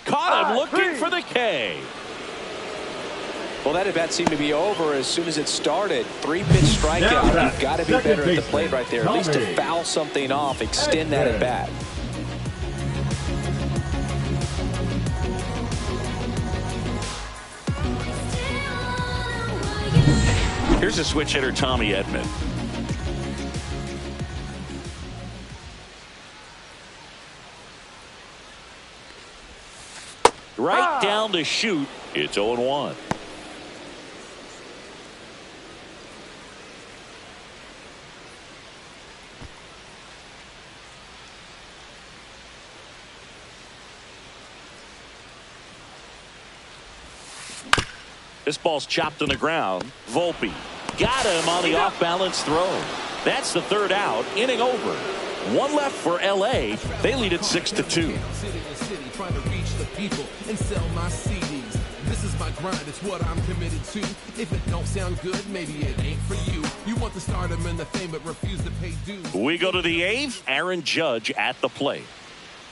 Caught him looking for the K. Well, that at-bat seemed to be over as soon as it started. 3-pitch strikeout. You've got to be better at the plate right there. At least to foul something off, extend that at-bat. Here's a switch hitter, Tommy Edman. Right down to shoot. It's 0-1. This ball's chopped on the ground. Volpe got him on the off-balance throw. That's the third out. Inning over. One left for L.A. They lead it 6-2. Trying to reach the people and sell my CDs. This is my grind, it's what I'm committed to. If it don't sound good, maybe it ain't for you. You want the stardom and the fame, but refuse to pay dues. We go to the 8th. Aaron Judge at the plate.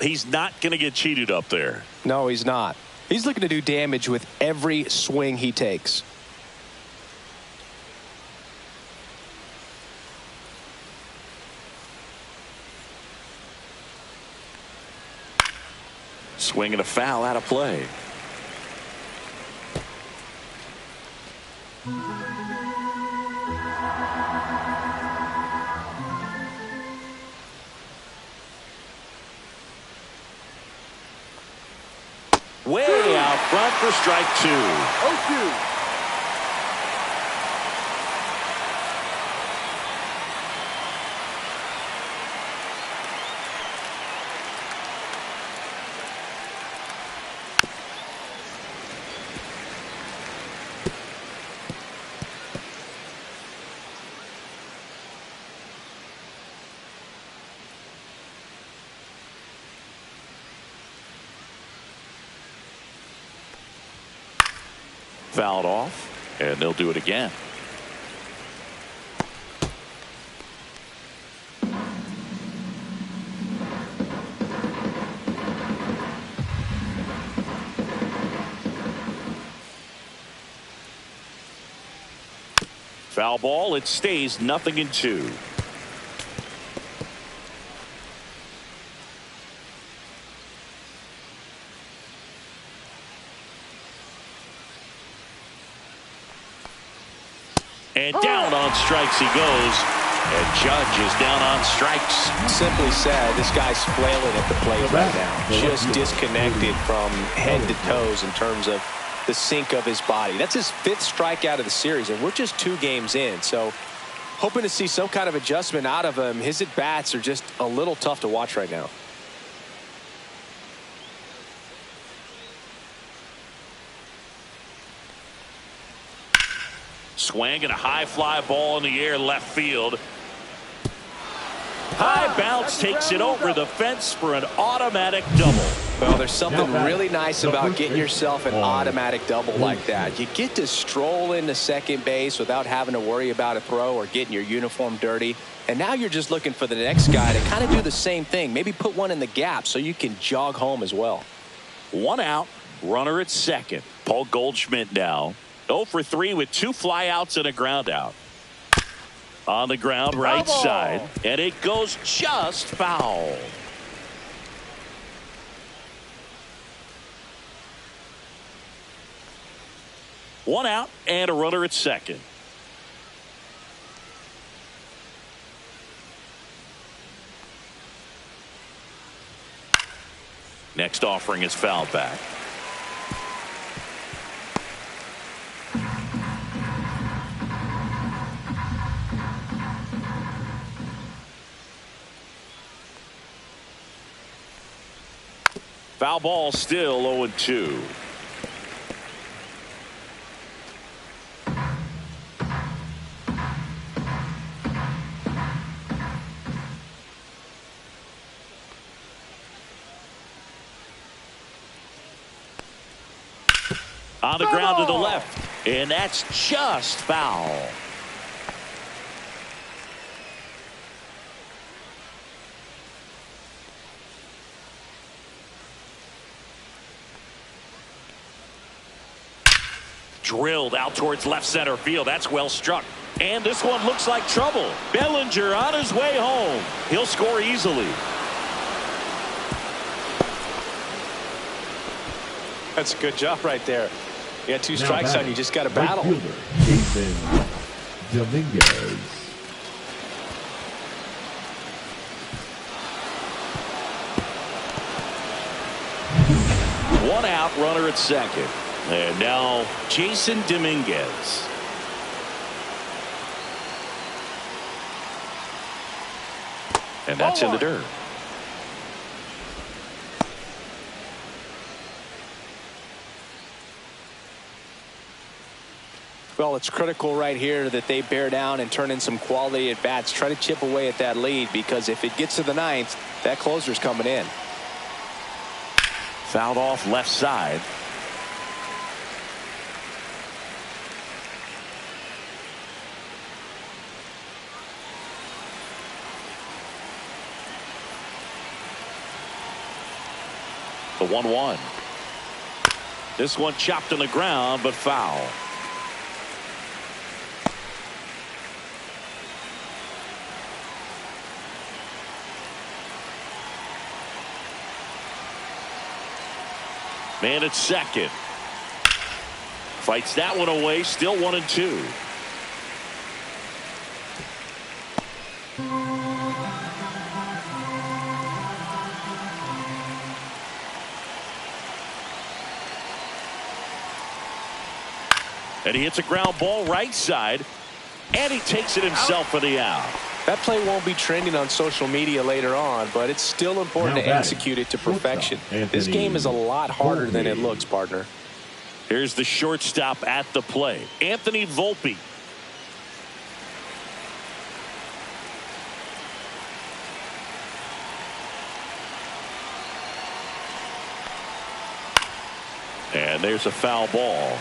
He's not going to get cheated up there. No, he's not. He's looking to do damage with every swing he takes. Swing and a foul out of play. Way out front for strike 2. 0-2. Fouled off, and they'll do it again. Foul ball. It stays 0-2. And down on strikes he goes. And Judge is down on strikes. Simply said, this guy's flailing at the plate right now. Just disconnected from head to toes in terms of the sink of his body. That's his 5th strikeout of the series, and we're just 2 games in. So hoping to see some kind of adjustment out of him. His at-bats are just a little tough to watch right now. Swing and a high fly ball in the air left field. High bounce takes it over the fence for an automatic double. Well, there's something really nice about getting yourself an automatic double like that. You get to stroll into second base without having to worry about a throw or getting your uniform dirty. And now you're just looking for the next guy to kind of do the same thing. Maybe put one in the gap so you can jog home as well. 1 out, runner at second. Paul Goldschmidt now 0 for 3 with 2 flyouts and a ground out. On the ground, right side, and it goes just foul. One out and a runner at second. Next offering is fouled back. Foul ball, still 0-2. On the ground to the left, and that's just foul. Drilled out towards left center field. That's well struck. And this one looks like trouble. Bellinger on his way home. He'll score easily. That's a good job right there. You got 2 strikes on you. Just got to battle. Right fielder, Jason Dominguez. One out, runner at second. And now Jason Dominguez. And that's in the dirt. Well, it's critical right here that they bear down and turn in some quality at bats. Try to chip away at that lead, because if it gets to the ninth, that closer's coming in. Fouled off left side. The 1-1. This one chopped on the ground, but foul. Man at second. Fights that one away. Still 1-2. And he hits a ground ball right side, and he takes it himself for the out. That play won't be trending on social media later on, but it's still important to execute it to perfection. This game is a lot harder than it looks, partner. Here's the shortstop at the play, Anthony Volpe. And there's a foul ball.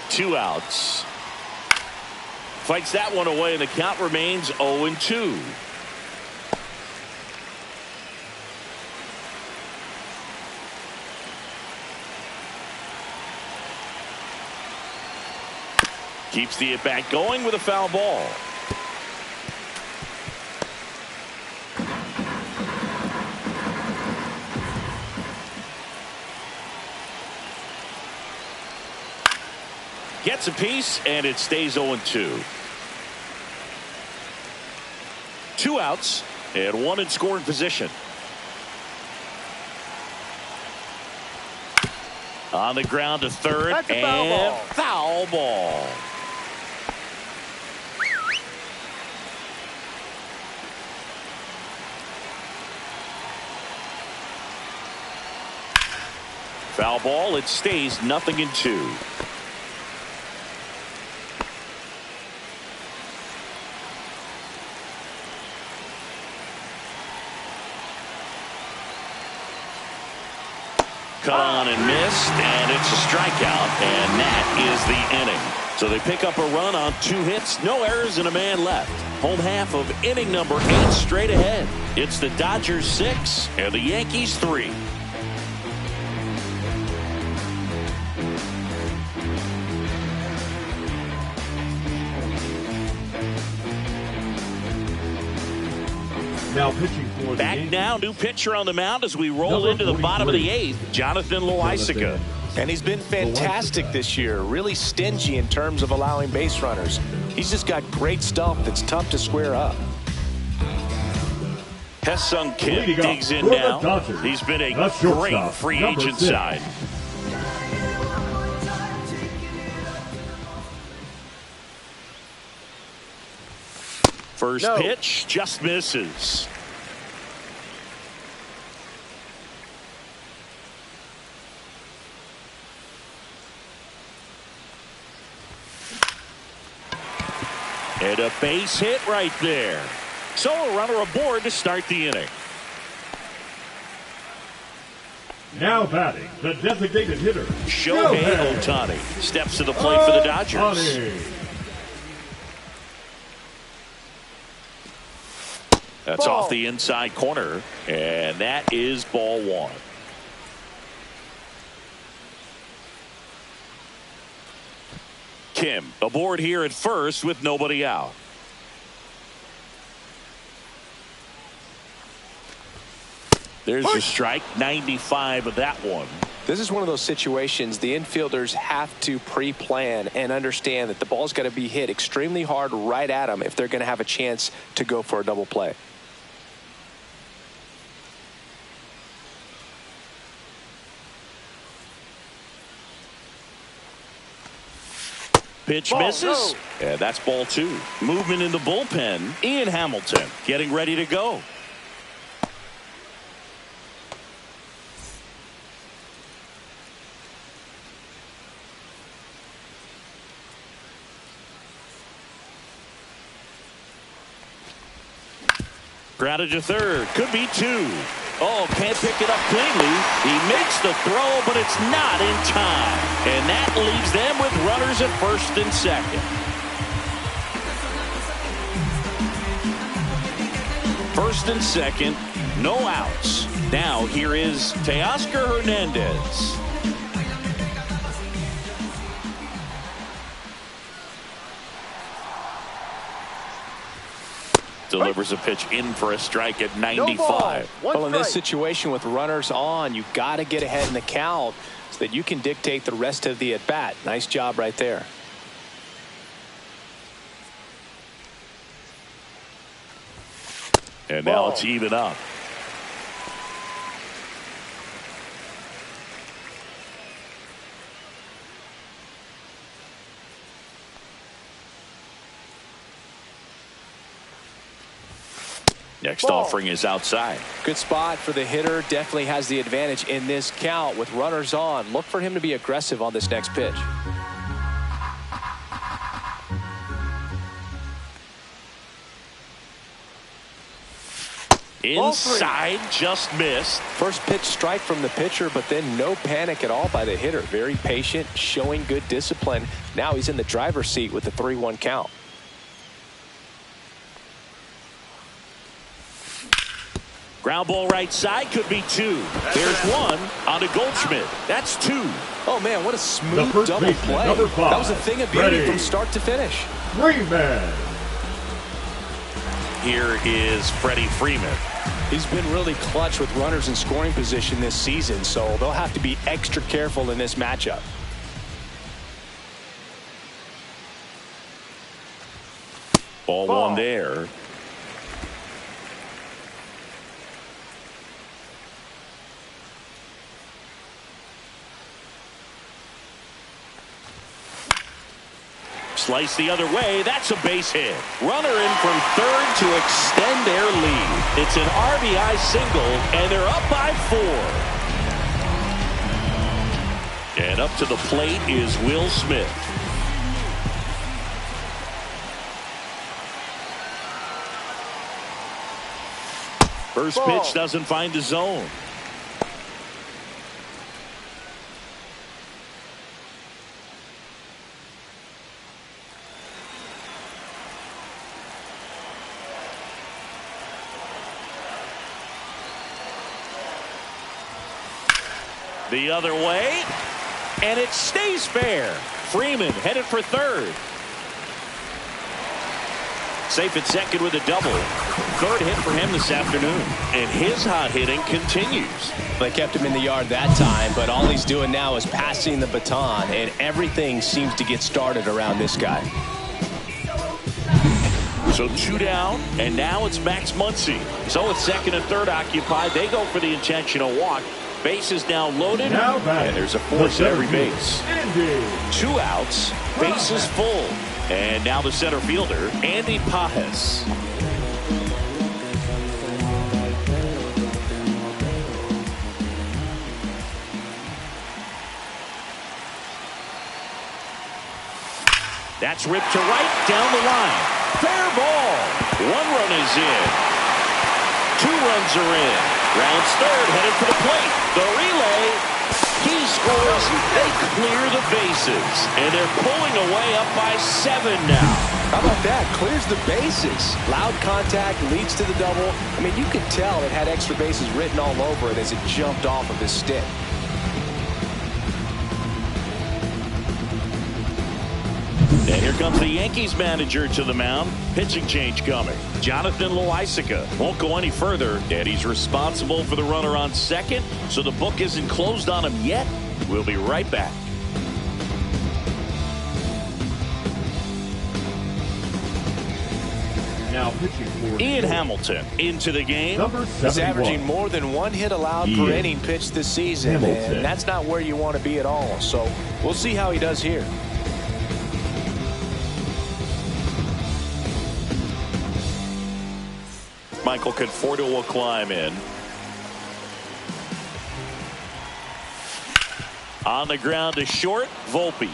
Two outs. Fights that one away, and the count remains 0-2. Keeps the at-bat going with a foul ball. Gets a piece, and it stays 0-2. Two outs and one in scoring position. On the ground to third, and foul ball. Foul ball. It stays 0-2. Cut on and missed, and it's a strikeout, and that is the inning. So they pick up a run on 2 hits, no errors, and a man left. Home half of inning number 8 straight ahead. It's the Dodgers 6 and the Yankees 3. Now pitching for the Back Yankees. now, new pitcher on the mound as we roll into the bottom of the 8th, Jonathan Loaisiga. And he's been fantastic this year, really stingy in terms of allowing base runners. He's just got great stuff that's tough to square up. Hesung Kim Leading digs up in for the now. Dodgers, He's been a the shortstop, great free number agent 6. side. First pitch just misses. And a base hit right there. So a runner aboard to start the inning. Now batting, the designated hitter, Shohei Ohtani steps to the plate for the Dodgers. Ohtani. That's off the inside corner, and that is ball 1. Kim aboard here at first with nobody out. There's a strike, 95 of that one. This is one of those situations the infielders have to pre-plan and understand that the ball's got to be hit extremely hard right at them if they're going to have a chance to go for a double play. Pitch Ball, misses. no. And that's ball 2. Movement in the bullpen. Ian Hamilton getting ready to go. Grounded to third. Could be 2. Oh, can't pick it up cleanly. He makes the throw, but it's not in time. And that leaves them with runners at first and second. First and second, no outs. Now here is Teoscar Hernandez. Delivers a pitch in for a strike at 95. Well, in this situation with runners on, you've got to get ahead in the count so that you can dictate the rest of the at-bat. Nice job right there. And now it's even up. Next offering is outside. Good spot for the hitter. Definitely has the advantage in this count with runners on. Look for him to be aggressive on this next pitch. Inside, just missed. First pitch strike from the pitcher, but then no panic at all by the hitter. Very patient, showing good discipline. Now he's in the driver's seat with the 3-1 count. Ground ball right side, could be 2. There's 1 on to Goldschmidt. That's 2. Oh man, what a smooth double play. That was a thing of beauty from start to finish. Freeman. Here is Freddie Freeman. He's been really clutch with runners in scoring position this season, so they'll have to be extra careful in this matchup. Ball 1 there. Slice the other way. That's a base hit. Runner in from third to extend their lead. It's an RBI single, and they're up by 4. And up to the plate is Will Smith. First pitch doesn't find the zone. The other way, and it stays fair. Freeman headed for third. Safe at second with a double. Third hit for him this afternoon, and his hot hitting continues. They kept him in the yard that time, but all he's doing now is passing the baton, and everything seems to get started around this guy. So 2 down, and now it's Max Muncy. So with second and third occupied, they go for the intentional walk. Bases now loaded, and there's a force at every base. 2 outs, bases full. And now the center fielder, Andy Pajes. That's ripped to right, down the line. Fair ball. 1 run is in. 2 runs are in. Rounds third, headed for the plate. The relay, he scores. They clear the bases, and they're pulling away up by 7 now. How about that? Clears the bases. Loud contact leads to the double. I mean, you could tell it had extra bases written all over it as it jumped off of his stick. And here comes the Yankees manager to the mound. Pitching change coming. Jonathan Loaisiga won't go any further, and he's responsible for the runner on second, so the book isn't closed on him yet. We'll be right back. Now pitching for Ian Hamilton into the game. number He's 71. averaging more than 1 hit allowed per Ian inning pitched this season, Hamilton. and that's not where you want to be at all. So we'll see how he does here. Michael Conforto will climb in. On the ground to short, Volpe.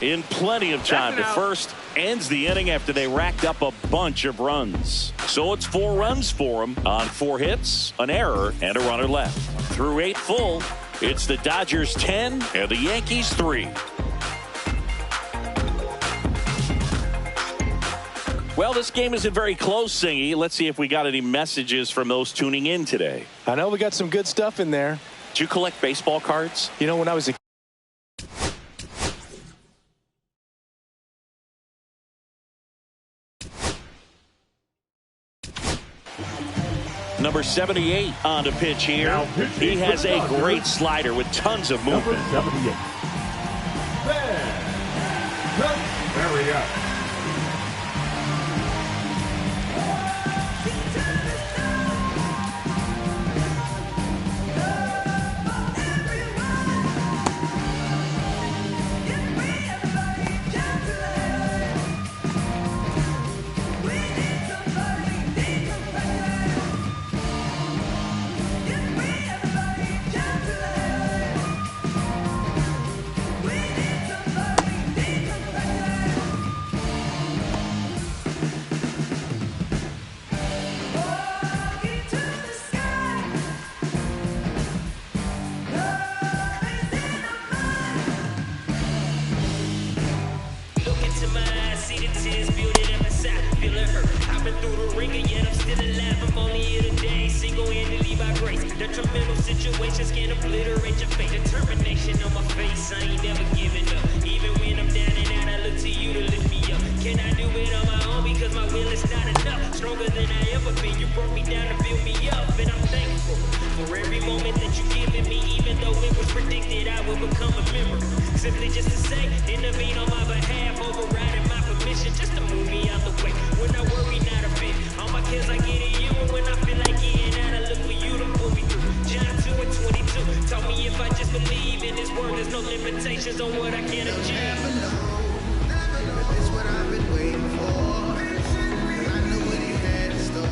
In plenty of time to first. Ends the inning after they racked up a bunch of runs. So it's 4 runs for him on 4 hits, an error, and a runner left. Through 8 full, it's the Dodgers 10 and the Yankees 3. Well, this game isn't very close, Singy. Let's see if we got any messages from those tuning in today. I know we got some good stuff in there. Did you collect baseball cards? You know, when I was a Number 78 on the pitch here. Now pitching He has for the a Dodgers, great slider with tons of Number movement. 78. Very up. Look into my eyes, see the tears building up inside. Feel it hurt. I've been through the ringer, yet I'm still alive. I'm only here today, single-handedly by grace. Detrimental situations can obliterate your fate. Determination on my face, I ain't never giving up. Even when I'm down and out, I look to you to lift me up. Can I do it on my own? Because my will is not enough. Stronger than I ever been. You broke me down to build me up, and I'm thankful for every moment that you've given me. Even though it was predicted, I will become a member. Simply just to say, intervene on my behalf, overriding my permission, just to move me out the way. When I worry, not a bit. All my cares I get in you, and when I feel like getting out, I look for you to pull me through. John 2 and 22 taught me if I just believe in His word, there's no limitations on what I can achieve. It's what I've been waiting for. I know what He had in store.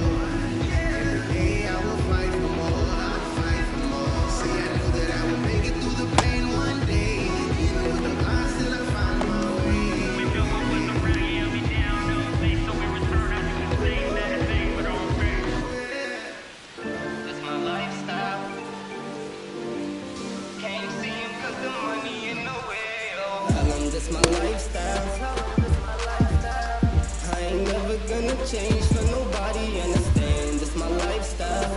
Every day I will fight for more. I'll fight for more. See, I know that I will make it through the pain one day. Even with the odds, still I find my way. When no one was around, you held me down, no space. So in return, I do the same, that is thing, but on fair. That's my lifestyle. Can't see him 'cause the money in the way. Tell 'em this my lifestyle. I ain't never gonna change for nobody. Understand this my lifestyle.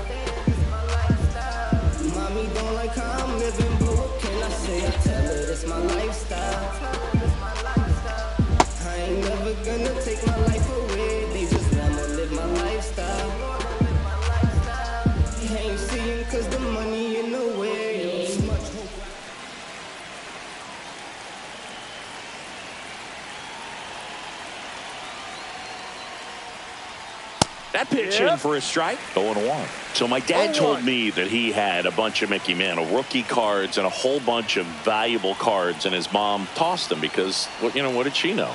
Mommy don't like how I'm living, but what can I say? I tell her this my lifestyle. I ain't never gonna take my life away. They just wanna live my lifestyle. Can't see him 'cause the money in the way. Too much hope. That pitch in for a strike. 0-1. So my dad told me that he had a bunch of Mickey Mantle rookie cards and a whole bunch of valuable cards, and his mom tossed them because, well, you know, what did she know?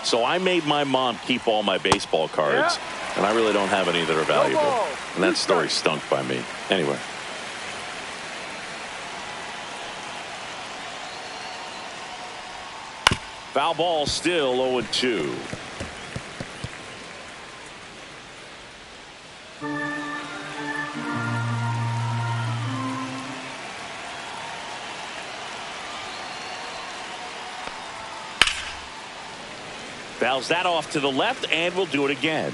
So I made my mom keep all my baseball cards, and I really don't have any that are valuable. And that story stunk by me. Anyway. Foul ball, still 0-2. Fouls that off to the left, and we'll do it again.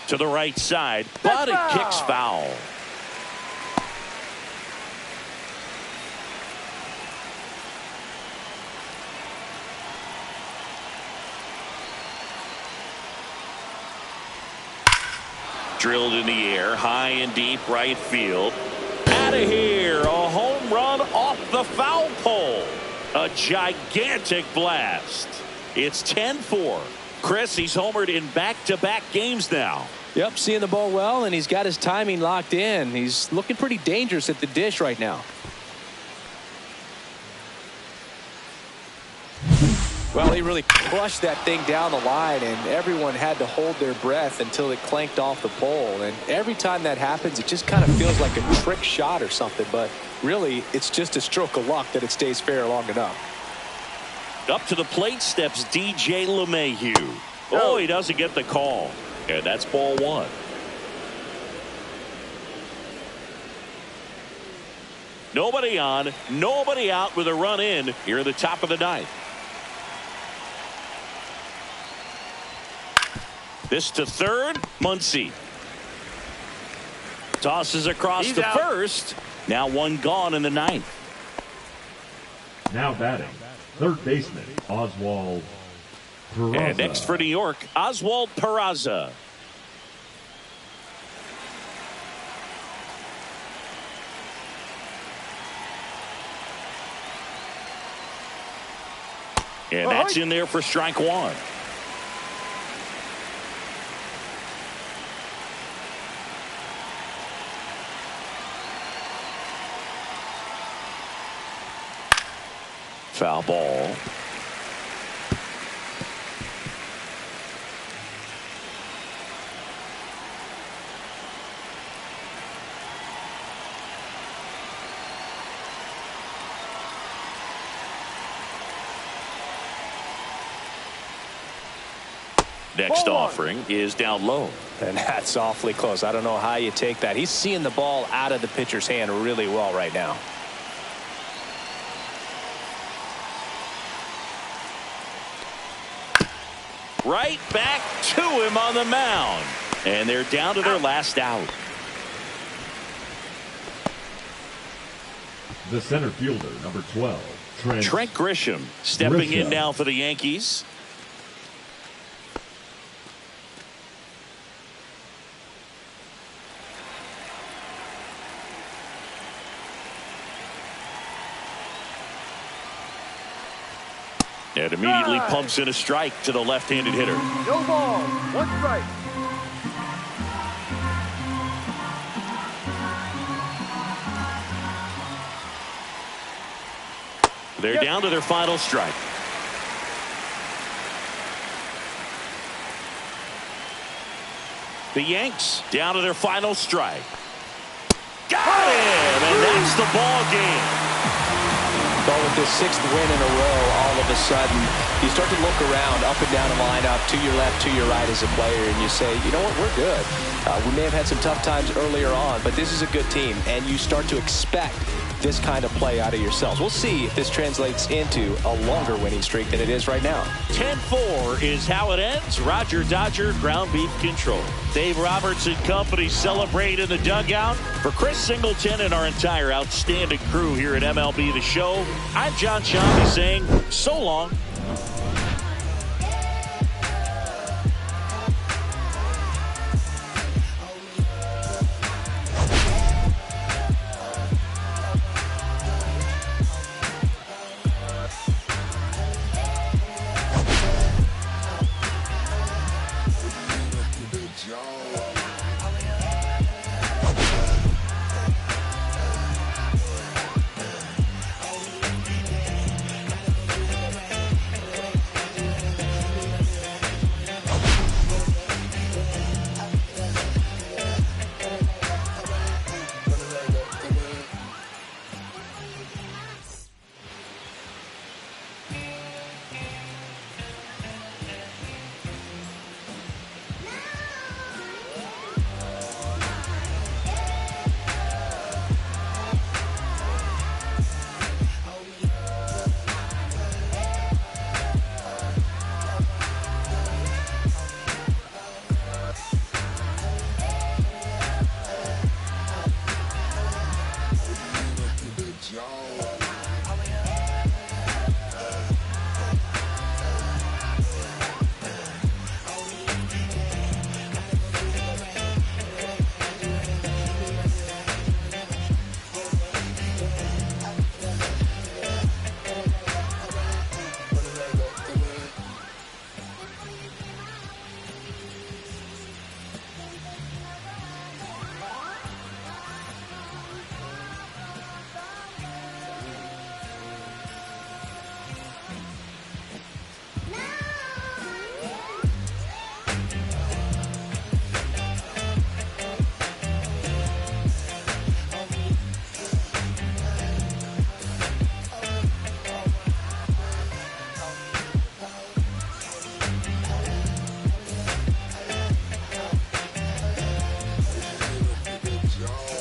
To the right side, but it kicks foul. Drilled in the air, high and deep right field. Out of here, a home run off the foul pole. A gigantic blast. It's 10-4. Chris, he's homered in back-to-back games now. Yep, seeing the ball well, and he's got his timing locked in. He's looking pretty dangerous at the dish right now. Well, he really crushed that thing down the line, and everyone had to hold their breath until it clanked off the pole. And every time that happens, it just kind of feels like a trick shot or something. But really, it's just a stroke of luck that it stays fair long enough. Up to the plate steps DJ LeMahieu. Oh, he doesn't get the call. And that's ball one. Nobody on, nobody out with a run in here at the top of the ninth. This to third, Muncy. Tosses across to first. Now one gone in the ninth. Now batting, third baseman, Oswald Peraza. And next for New York, Oswald Peraza. And that's in there for strike one. Foul ball. Next offering is down low. And that's awfully close. I don't know how you take that. He's seeing the ball out of the pitcher's hand really well right now. Right back to him on the mound. And they're down to their last out. The center fielder, number 12, Trent Grisham stepping in now for the Yankees. And immediately pumps in a strike to the left-handed hitter. No ball, one strike. They're down to their final strike. The Yanks down to their final strike. Got him! And that's the ball game. But with this sixth win in a row, all of a sudden, you start to look around up and down the lineup, to your left, to your right as a player, and you say, you know what, we're good. We may have had some tough times earlier on, but this is a good team, and you start to expect this kind of play out of yourselves. We'll see if this translates into a longer winning streak than it is right now. 10-4 is how it ends. Roger Dodger, ground beef control. Dave Roberts and company celebrate in the dugout. For Chris Singleton and our entire outstanding crew here at MLB The Show, I'm John Shambi saying so long.